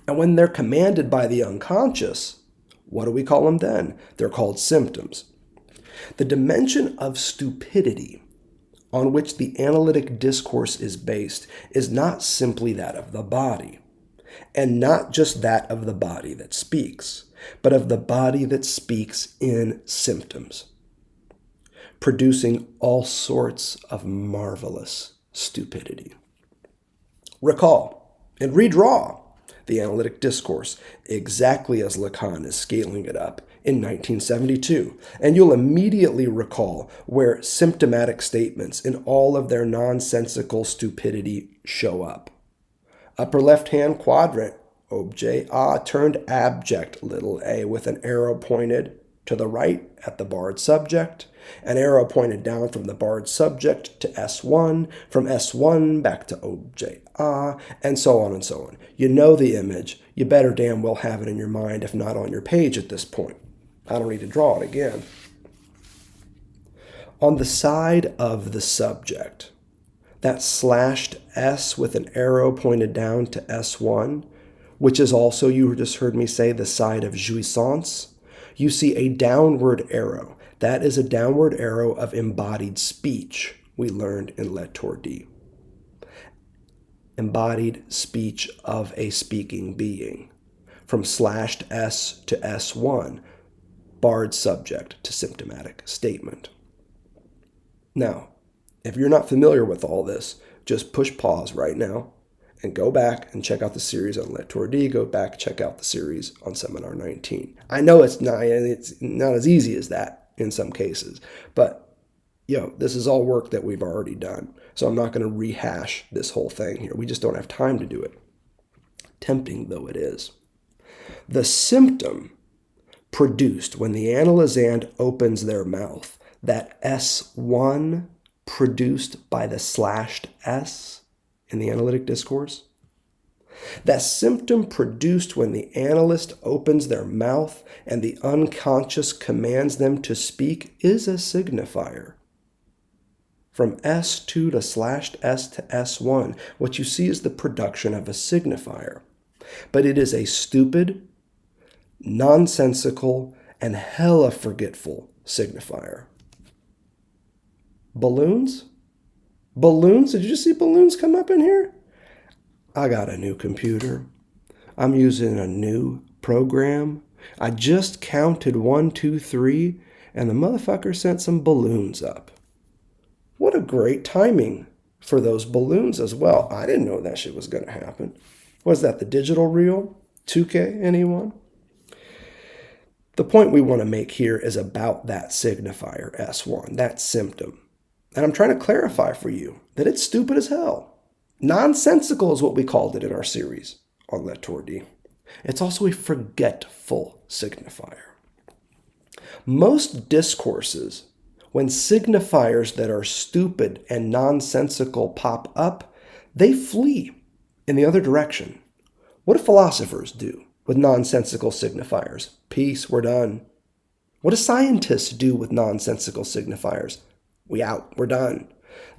And when they're commanded by the unconscious, what do we call them then? They're called symptoms. The dimension of stupidity on which the analytic discourse is based is not simply that of the body, and not just that of the body that speaks, but of the body that speaks in symptoms, producing all sorts of marvelous stupidity. Recall and redraw the analytic discourse exactly as Lacan is scaling it up in 1972, and you'll immediately recall where symptomatic statements in all of their nonsensical stupidity show up. Upper left-hand quadrant, objet a turned abject, little a, with an arrow pointed to the right at the barred subject, an arrow pointed down from the barred subject to S1, from S1 back to objet a, and so on and so on. You know the image. You better damn well have it in your mind, if not on your page at this point. I don't need to draw it again. On the side of the subject, that slashed S with an arrow pointed down to S1, which is also, you just heard me say, the side of jouissance, you see a downward arrow. That is a downward arrow of embodied speech we learned in Ch1-2b. Embodied speech of a speaking being. From slashed S to S1, barred subject to symptomatic statement. Now, if you're not familiar with all this, just push pause right now and go back and check out the series on Ch1-2b. Go back, check out the series on Seminar 19. I know it's not as easy as that in some cases, but this is all work that we've already done. So I'm not going to rehash this whole thing here. We just don't have time to do it. Tempting though it is. The symptom produced when the analysand opens their mouth, that S1 produced by the slashed S in the analytic discourse, that symptom produced when the analyst opens their mouth and the unconscious commands them to speak is a signifier. From S2 to slashed S to S1, what you see is the production of a signifier. But it is a stupid, nonsensical, and hella forgetful signifier. Balloons? Balloons? Did you see balloons come up in here? I got a new computer. I'm using a new program. I just counted 1, 2, 3, and the motherfucker sent some balloons up. What a great timing for those balloons as well. I didn't know that shit was going to happen. Was that the digital reel? 2K, anyone? The point we want to make here is about that signifier, S1, that symptom. And I'm trying to clarify for you that it's stupid as hell. Nonsensical is what we called it in our series on Ch1-2b. It's also a forgetful signifier. Most discourses, when signifiers that are stupid and nonsensical pop up, they flee in the other direction. What do philosophers do with nonsensical signifiers? Peace, we're done. What do scientists do with nonsensical signifiers? We out, we're done.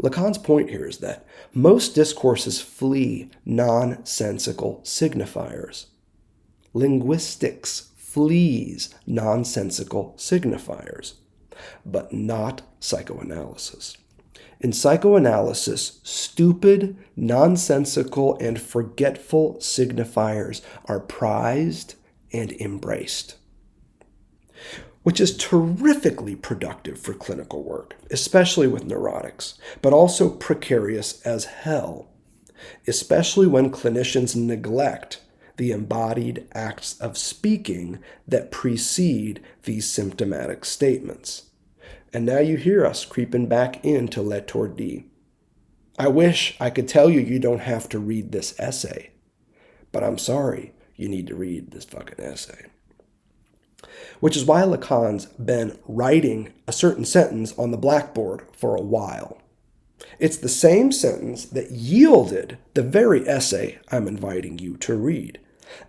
Lacan's point here is that most discourses flee nonsensical signifiers. Linguistics flees nonsensical signifiers, but not psychoanalysis. In psychoanalysis, stupid, nonsensical, and forgetful signifiers are prized and embraced, which is terrifically productive for clinical work, especially with neurotics, but also precarious as hell, especially when clinicians neglect the embodied acts of speaking that precede these symptomatic statements. And now you hear us creeping back into Ch1-2b. I wish I could tell you you don't have to read this essay, but I'm sorry, you need to read this fucking essay. Which is why Lacan's been writing a certain sentence on the blackboard for a while. It's the same sentence that yielded the very essay I'm inviting you to read,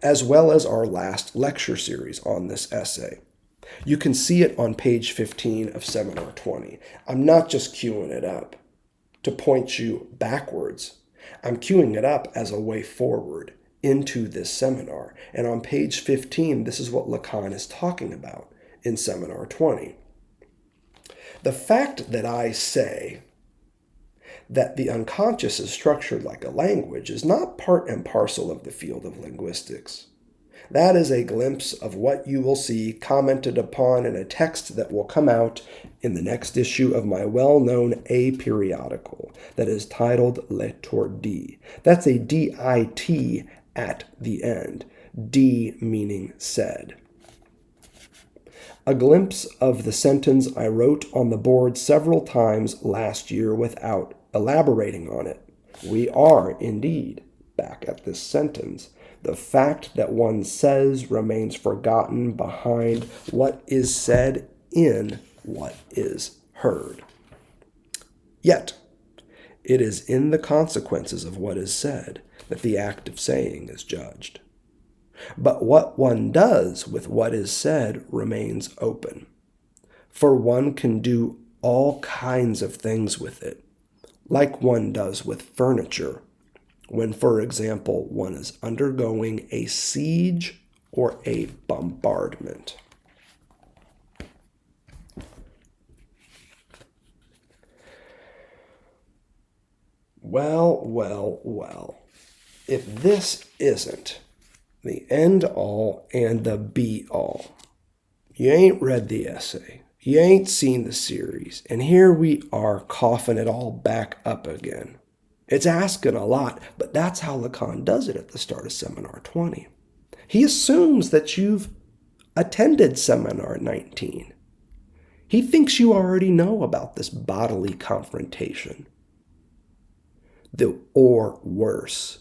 as well as our last lecture series on this essay. You can see it on page 15 of Seminar 20. I'm not just queuing it up to point you backwards. I'm queuing it up as a way forward into this seminar. And on page 15, this is what Lacan is talking about in Seminar 20. The fact that I say that the unconscious is structured like a language is not part and parcel of the field of linguistics. That is a glimpse of what you will see commented upon in a text that will come out in the next issue of my well-known A periodical that is titled Ch1-2b. That's a D-I-T at the end, D meaning said. A glimpse of the sentence I wrote on the board several times last year without elaborating on it. We are, indeed, back at this sentence. The fact that one says remains forgotten behind what is said in what is heard. Yet, it is in the consequences of what is said that the act of saying is judged. But what one does with what is said remains open, for one can do all kinds of things with it, like one does with furniture, when, for example, one is undergoing a siege or a bombardment. Well. If this isn't the end-all and the be-all, you ain't read the essay, you ain't seen the series, and here we are coughing it all back up again. It's asking a lot, but that's how Lacan does it at the start of Seminar 20. He assumes that you've attended Seminar 19. He thinks you already know about this bodily confrontation, or worse,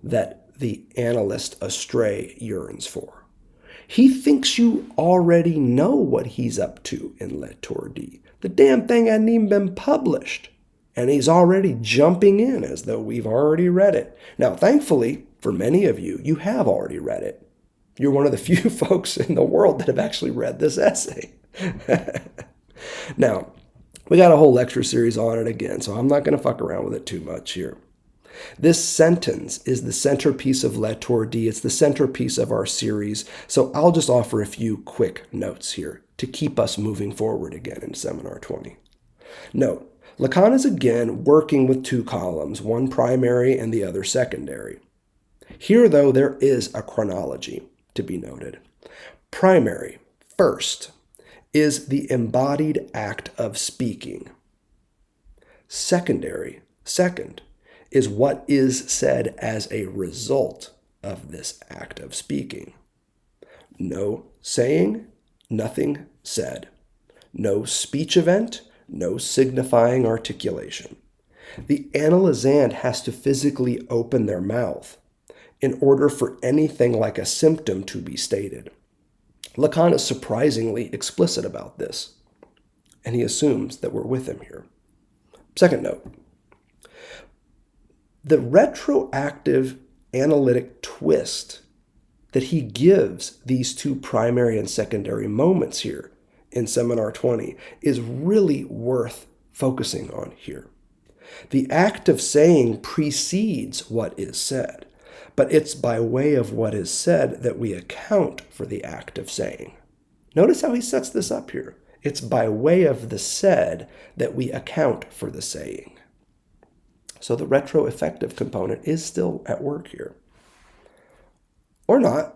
that the analyst astray yearns for. He thinks you already know what he's up to in Ch1-2b. The damn thing hadn't even been published, and he's already jumping in as though we've already read it. Now, thankfully, for many of you, you have already read it. You're one of the few folks in the world that have actually read this essay. Now, we got a whole lecture series on it again, so I'm not going to fuck around with it too much here. This sentence is the centerpiece of Ch1-2b. It's the centerpiece of our series, so I'll just offer a few quick notes here to keep us moving forward again in Seminar 20. Note, Lacan is again working with two columns, one primary and the other secondary. Here, though, there is a chronology to be noted. Primary, first, is the embodied act of speaking. Secondary, second, is what is said as a result of this act of speaking. No saying, nothing said. No speech event, no signifying articulation. The analysand has to physically open their mouth in order for anything like a symptom to be stated. Lacan is surprisingly explicit about this, and he assumes that we're with him here. Second note, the retroactive analytic twist that he gives these two primary and secondary moments here in Seminar 20 is really worth focusing on here. The act of saying precedes what is said, but it's by way of what is said that we account for the act of saying. Notice how he sets this up here. It's by way of the said that we account for the saying. So the retroaffective component is still at work here. Or not,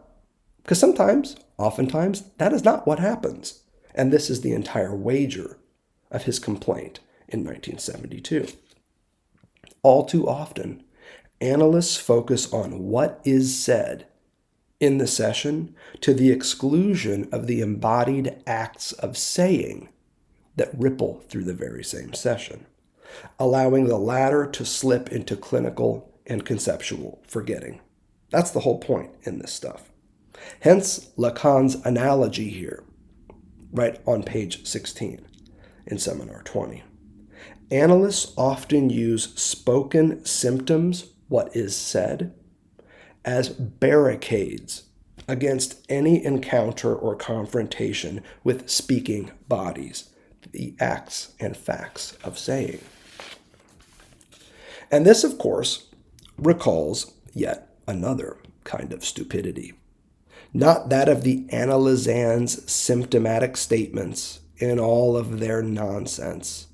because oftentimes, that is not what happens. And this is the entire wager of his complaint in 1972. All too often, analysts focus on what is said in the session to the exclusion of the embodied acts of saying that ripple through the very same session, allowing the latter to slip into clinical and conceptual forgetting. That's the whole point in this stuff. Hence Lacan's analogy here, right on page 16 in Seminar 20. Analysts often use spoken symptoms, what is said, as barricades against any encounter or confrontation with speaking bodies, the acts and facts of saying. And this, of course, recalls yet another kind of stupidity. Not that of the analysand's symptomatic statements in all of their nonsense,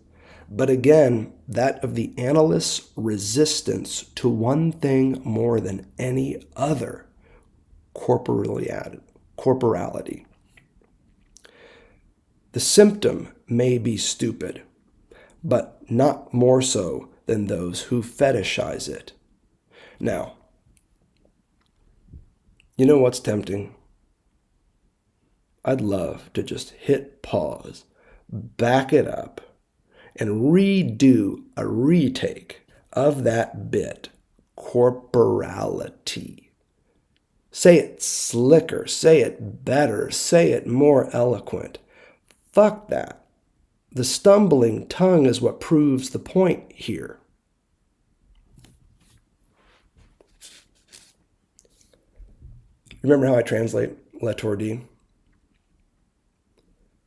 but again, that of the analyst's resistance to one thing more than any other, corporality. The symptom may be stupid, but not more so than those who fetishize it. Now, you know what's tempting? I'd love to just hit pause, back it up, and redo a retake of that bit, corporality. Say it slicker, say it better, say it more eloquent. Fuck that. The stumbling tongue is what proves the point here. Remember how I translate Ch1-2b?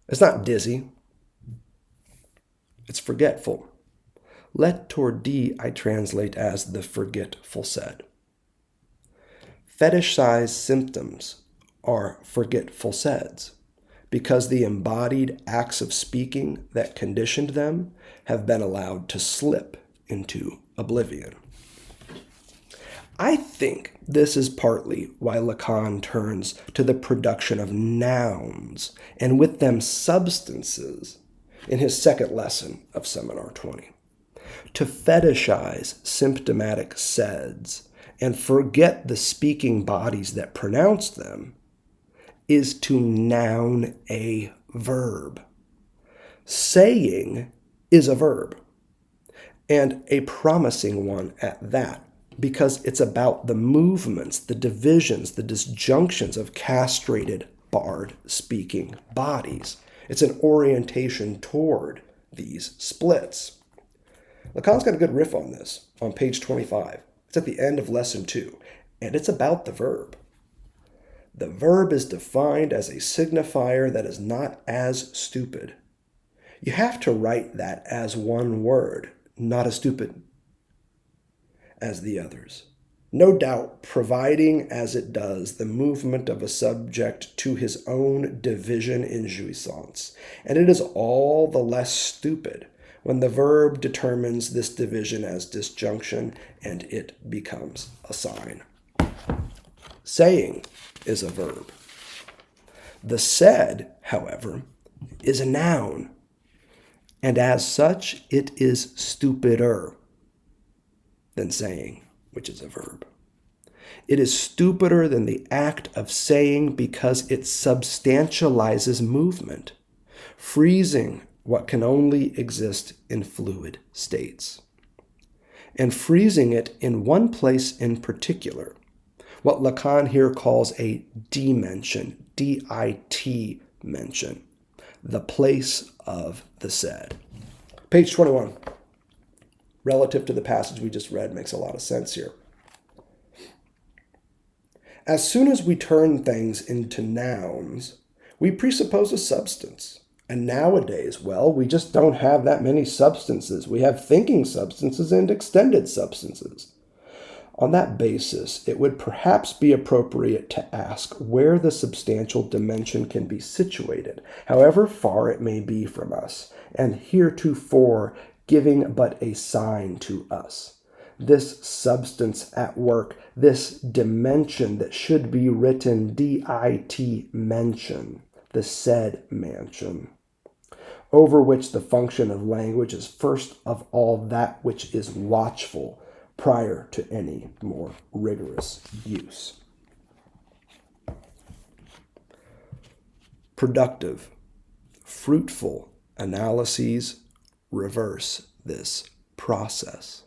It's not dizzy. It's forgetful. Ch1-2b I translate as the forgetful said. Fetish-sized symptoms are forgetful saids because the embodied acts of speaking that conditioned them have been allowed to slip into oblivion. I think this is partly why Lacan turns to the production of nouns and with them substances in his second lesson of Seminar 20. To fetishize symptomatic saids and forget the speaking bodies that pronounce them is to noun a verb. Saying is a verb, and a promising one at that, because it's about the movements, the divisions, the disjunctions of castrated, barred speaking bodies. It's an orientation toward these splits. Lacan's got a good riff on this on page 25. It's at the end of lesson 2, and it's about the verb. The verb is defined as a signifier that is not as stupid. You have to write that as one word, not as stupid as the others. No doubt, providing as it does the movement of a subject to his own division in jouissance. And it is all the less stupid when the verb determines this division as disjunction and it becomes a sign. Saying is a verb. The said, however, is a noun, and as such, it is stupider than saying, which is a verb. It is stupider than the act of saying because it substantializes movement, freezing what can only exist in fluid states, and freezing it in one place in particular, what Lacan here calls a dimension, D-I-T mention, the place of the said. Page 21. Relative to the passage we just read, makes a lot of sense here. As soon as we turn things into nouns, we presuppose a substance, And nowadays, well, we just don't have that many substances. We have thinking substances and extended substances. On that basis, it would perhaps be appropriate to ask where the substantial dimension can be situated, however far it may be from us, and heretofore giving but a sign to us. This substance at work, this dimension that should be written D-I-T mention, the said mansion, over which the function of language is first of all that which is watchful prior to any more rigorous use. Productive, fruitful analyses reverse this process.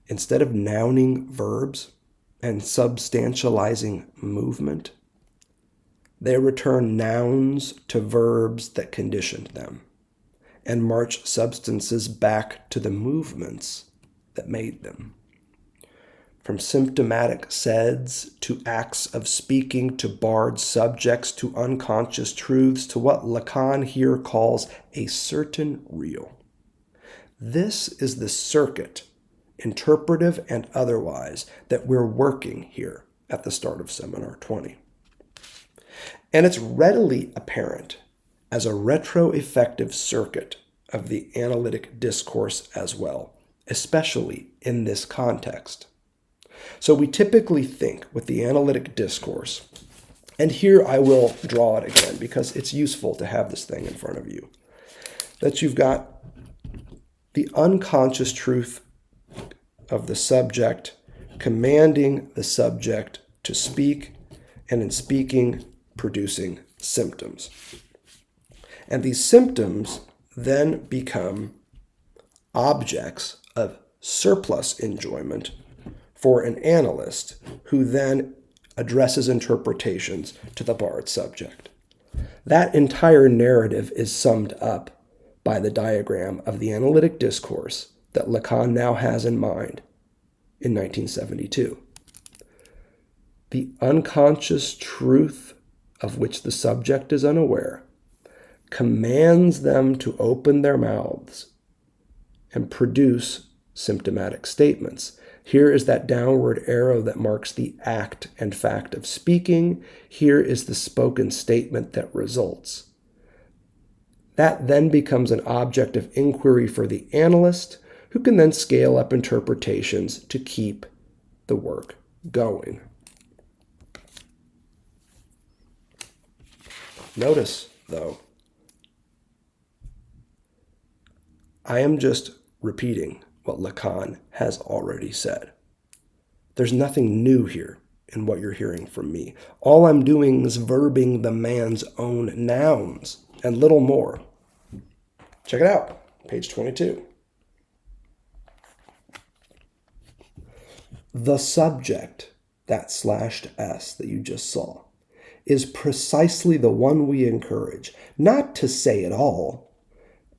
Instead of nouning verbs and substantializing movement, they return nouns to verbs that conditioned them and march substances back to the movements that made them. From symptomatic saids to acts of speaking to barred subjects to unconscious truths to what Lacan here calls a certain real. This is the circuit, interpretive and otherwise, that we're working here at the start of Seminar 20. And it's readily apparent as a retroeffective circuit of the analytic discourse as well, especially in this context. So we typically think with the analytic discourse, and here I will draw it again because it's useful to have this thing in front of you, that you've got the unconscious truth of the subject commanding the subject to speak, and in speaking, producing symptoms. And these symptoms then become objects of surplus enjoyment for an analyst who then addresses interpretations to the barred subject. That entire narrative is summed up by the diagram of the analytic discourse that Lacan now has in mind in 1972. The unconscious truth of which the subject is unaware commands them to open their mouths and produce symptomatic statements. Here is that downward arrow that marks the act and fact of speaking. Here is the spoken statement that results. That then becomes an object of inquiry for the analyst, who can then scale up interpretations to keep the work going. Notice, though, I am just repeating what Lacan has already said. There's nothing new here in what you're hearing from me. All I'm doing is verbing the man's own nouns and little more. Check it out, page 22. The subject, that /s that you just saw, is precisely the one we encourage, not to say it all,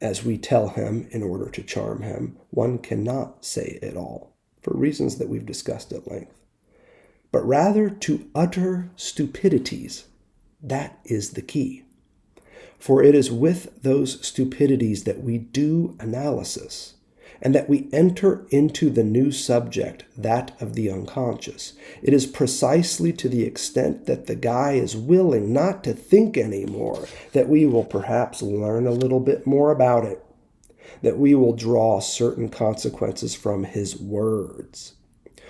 as we tell him in order to charm him. One cannot say it all, for reasons that we've discussed at length, but rather to utter stupidities. That is the key. For it is with those stupidities that we do analysis, and that we enter into the new subject, that of the unconscious. It is precisely to the extent that the guy is willing not to think anymore that we will perhaps learn a little bit more about it, that we will draw certain consequences from his words,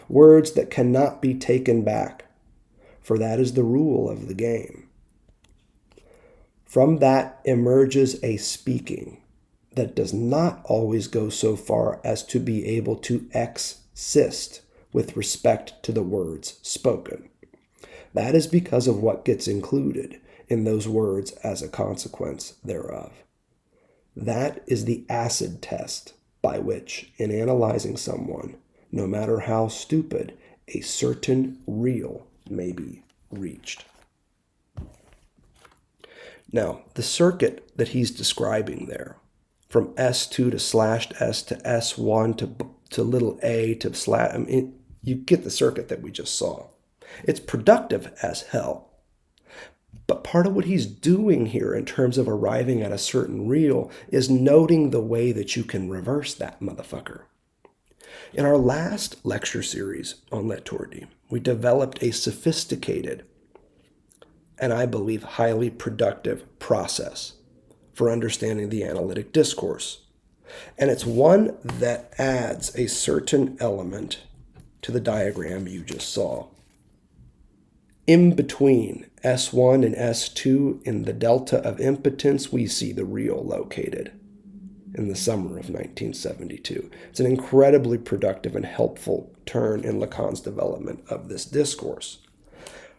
words that cannot be taken back, for that is the rule of the game. From that emerges a speaking that does not always go so far as to be able to exist with respect to the words spoken. That is because of what gets included in those words as a consequence thereof. That is the acid test by which, in analyzing someone, no matter how stupid, a certain real may be reached. Now, the circuit that he's describing there, from S2 to /S to S1 to little a to slash, I mean, you get the circuit that we just saw. It's productive as hell. But part of what he's doing here in terms of arriving at a certain real is noting the way that you can reverse that motherfucker. In our last lecture series on Ch1-2b, we developed a sophisticated and I believe highly productive process for understanding the analytic discourse. And it's one that adds a certain element to the diagram you just saw. In between S1 and S2 in the delta of impotence, we see the real located in the summer of 1972. It's an incredibly productive and helpful turn in Lacan's development of this discourse.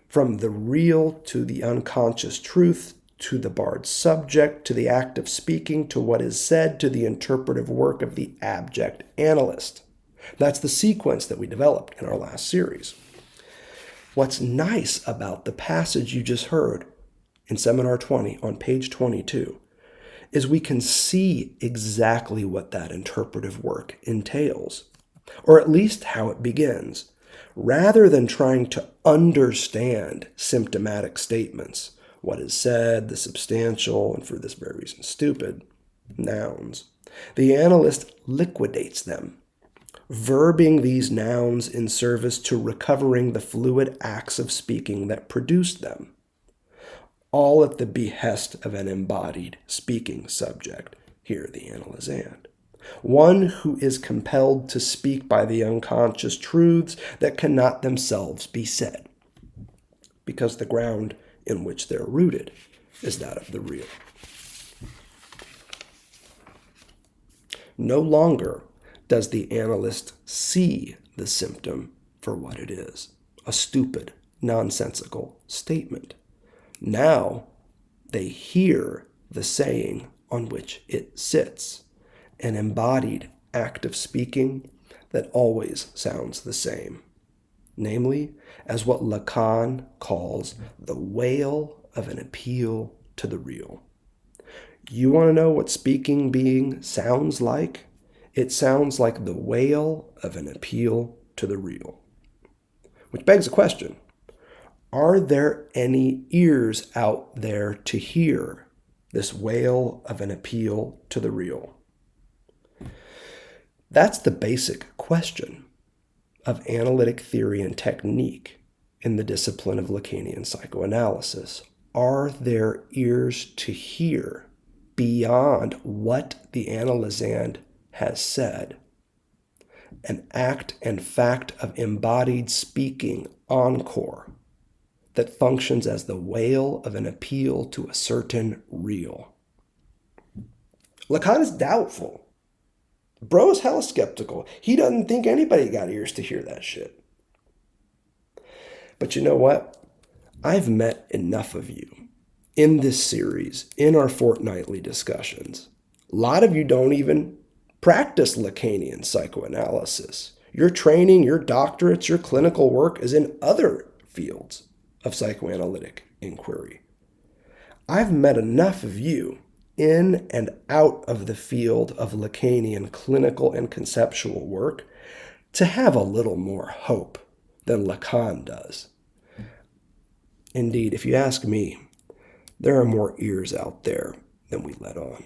From the real to the unconscious truth, to the barred subject, to the act of speaking, to what is said, to the interpretive work of the abject analyst. That's the sequence that we developed in our last series. What's nice about the passage you just heard in Seminar 20 on page 22 is we can see exactly what that interpretive work entails, or at least how it begins, rather than trying to understand symptomatic statements, what is said, the substantial, and for this very reason, stupid nouns. The analyst liquidates them, verbing these nouns in service to recovering the fluid acts of speaking that produced them, all at the behest of an embodied speaking subject, here the analysand, one who is compelled to speak by the unconscious truths that cannot themselves be said, because the ground in which they're rooted is that of the real. No longer does the analyst see the symptom for what it is, a stupid, nonsensical statement. Now they hear the saying on which it sits, an embodied act of speaking that always sounds the same, namely as what Lacan calls the wail of an appeal to the real. You want to know what speaking being sounds like? It sounds like the wail of an appeal to the real. Which begs a question. Are there any ears out there to hear this wail of an appeal to the real? That's the basic question of analytic theory and technique in the discipline of Lacanian psychoanalysis. Are there ears to hear beyond what the analysand has said? An act and fact of embodied speaking, encore, that functions as the wail of an appeal to a certain real. Lacan is doubtful. Bro is hella skeptical. He doesn't think anybody got ears to hear that shit. But you know what? I've met enough of you in this series, in our fortnightly discussions. A lot of you don't even practice Lacanian psychoanalysis. Your training, your doctorates, your clinical work is in other fields of psychoanalytic inquiry. I've met enough of you in and out of the field of Lacanian clinical and conceptual work to have a little more hope than Lacan does. Indeed, if you ask me, there are more ears out there than we let on.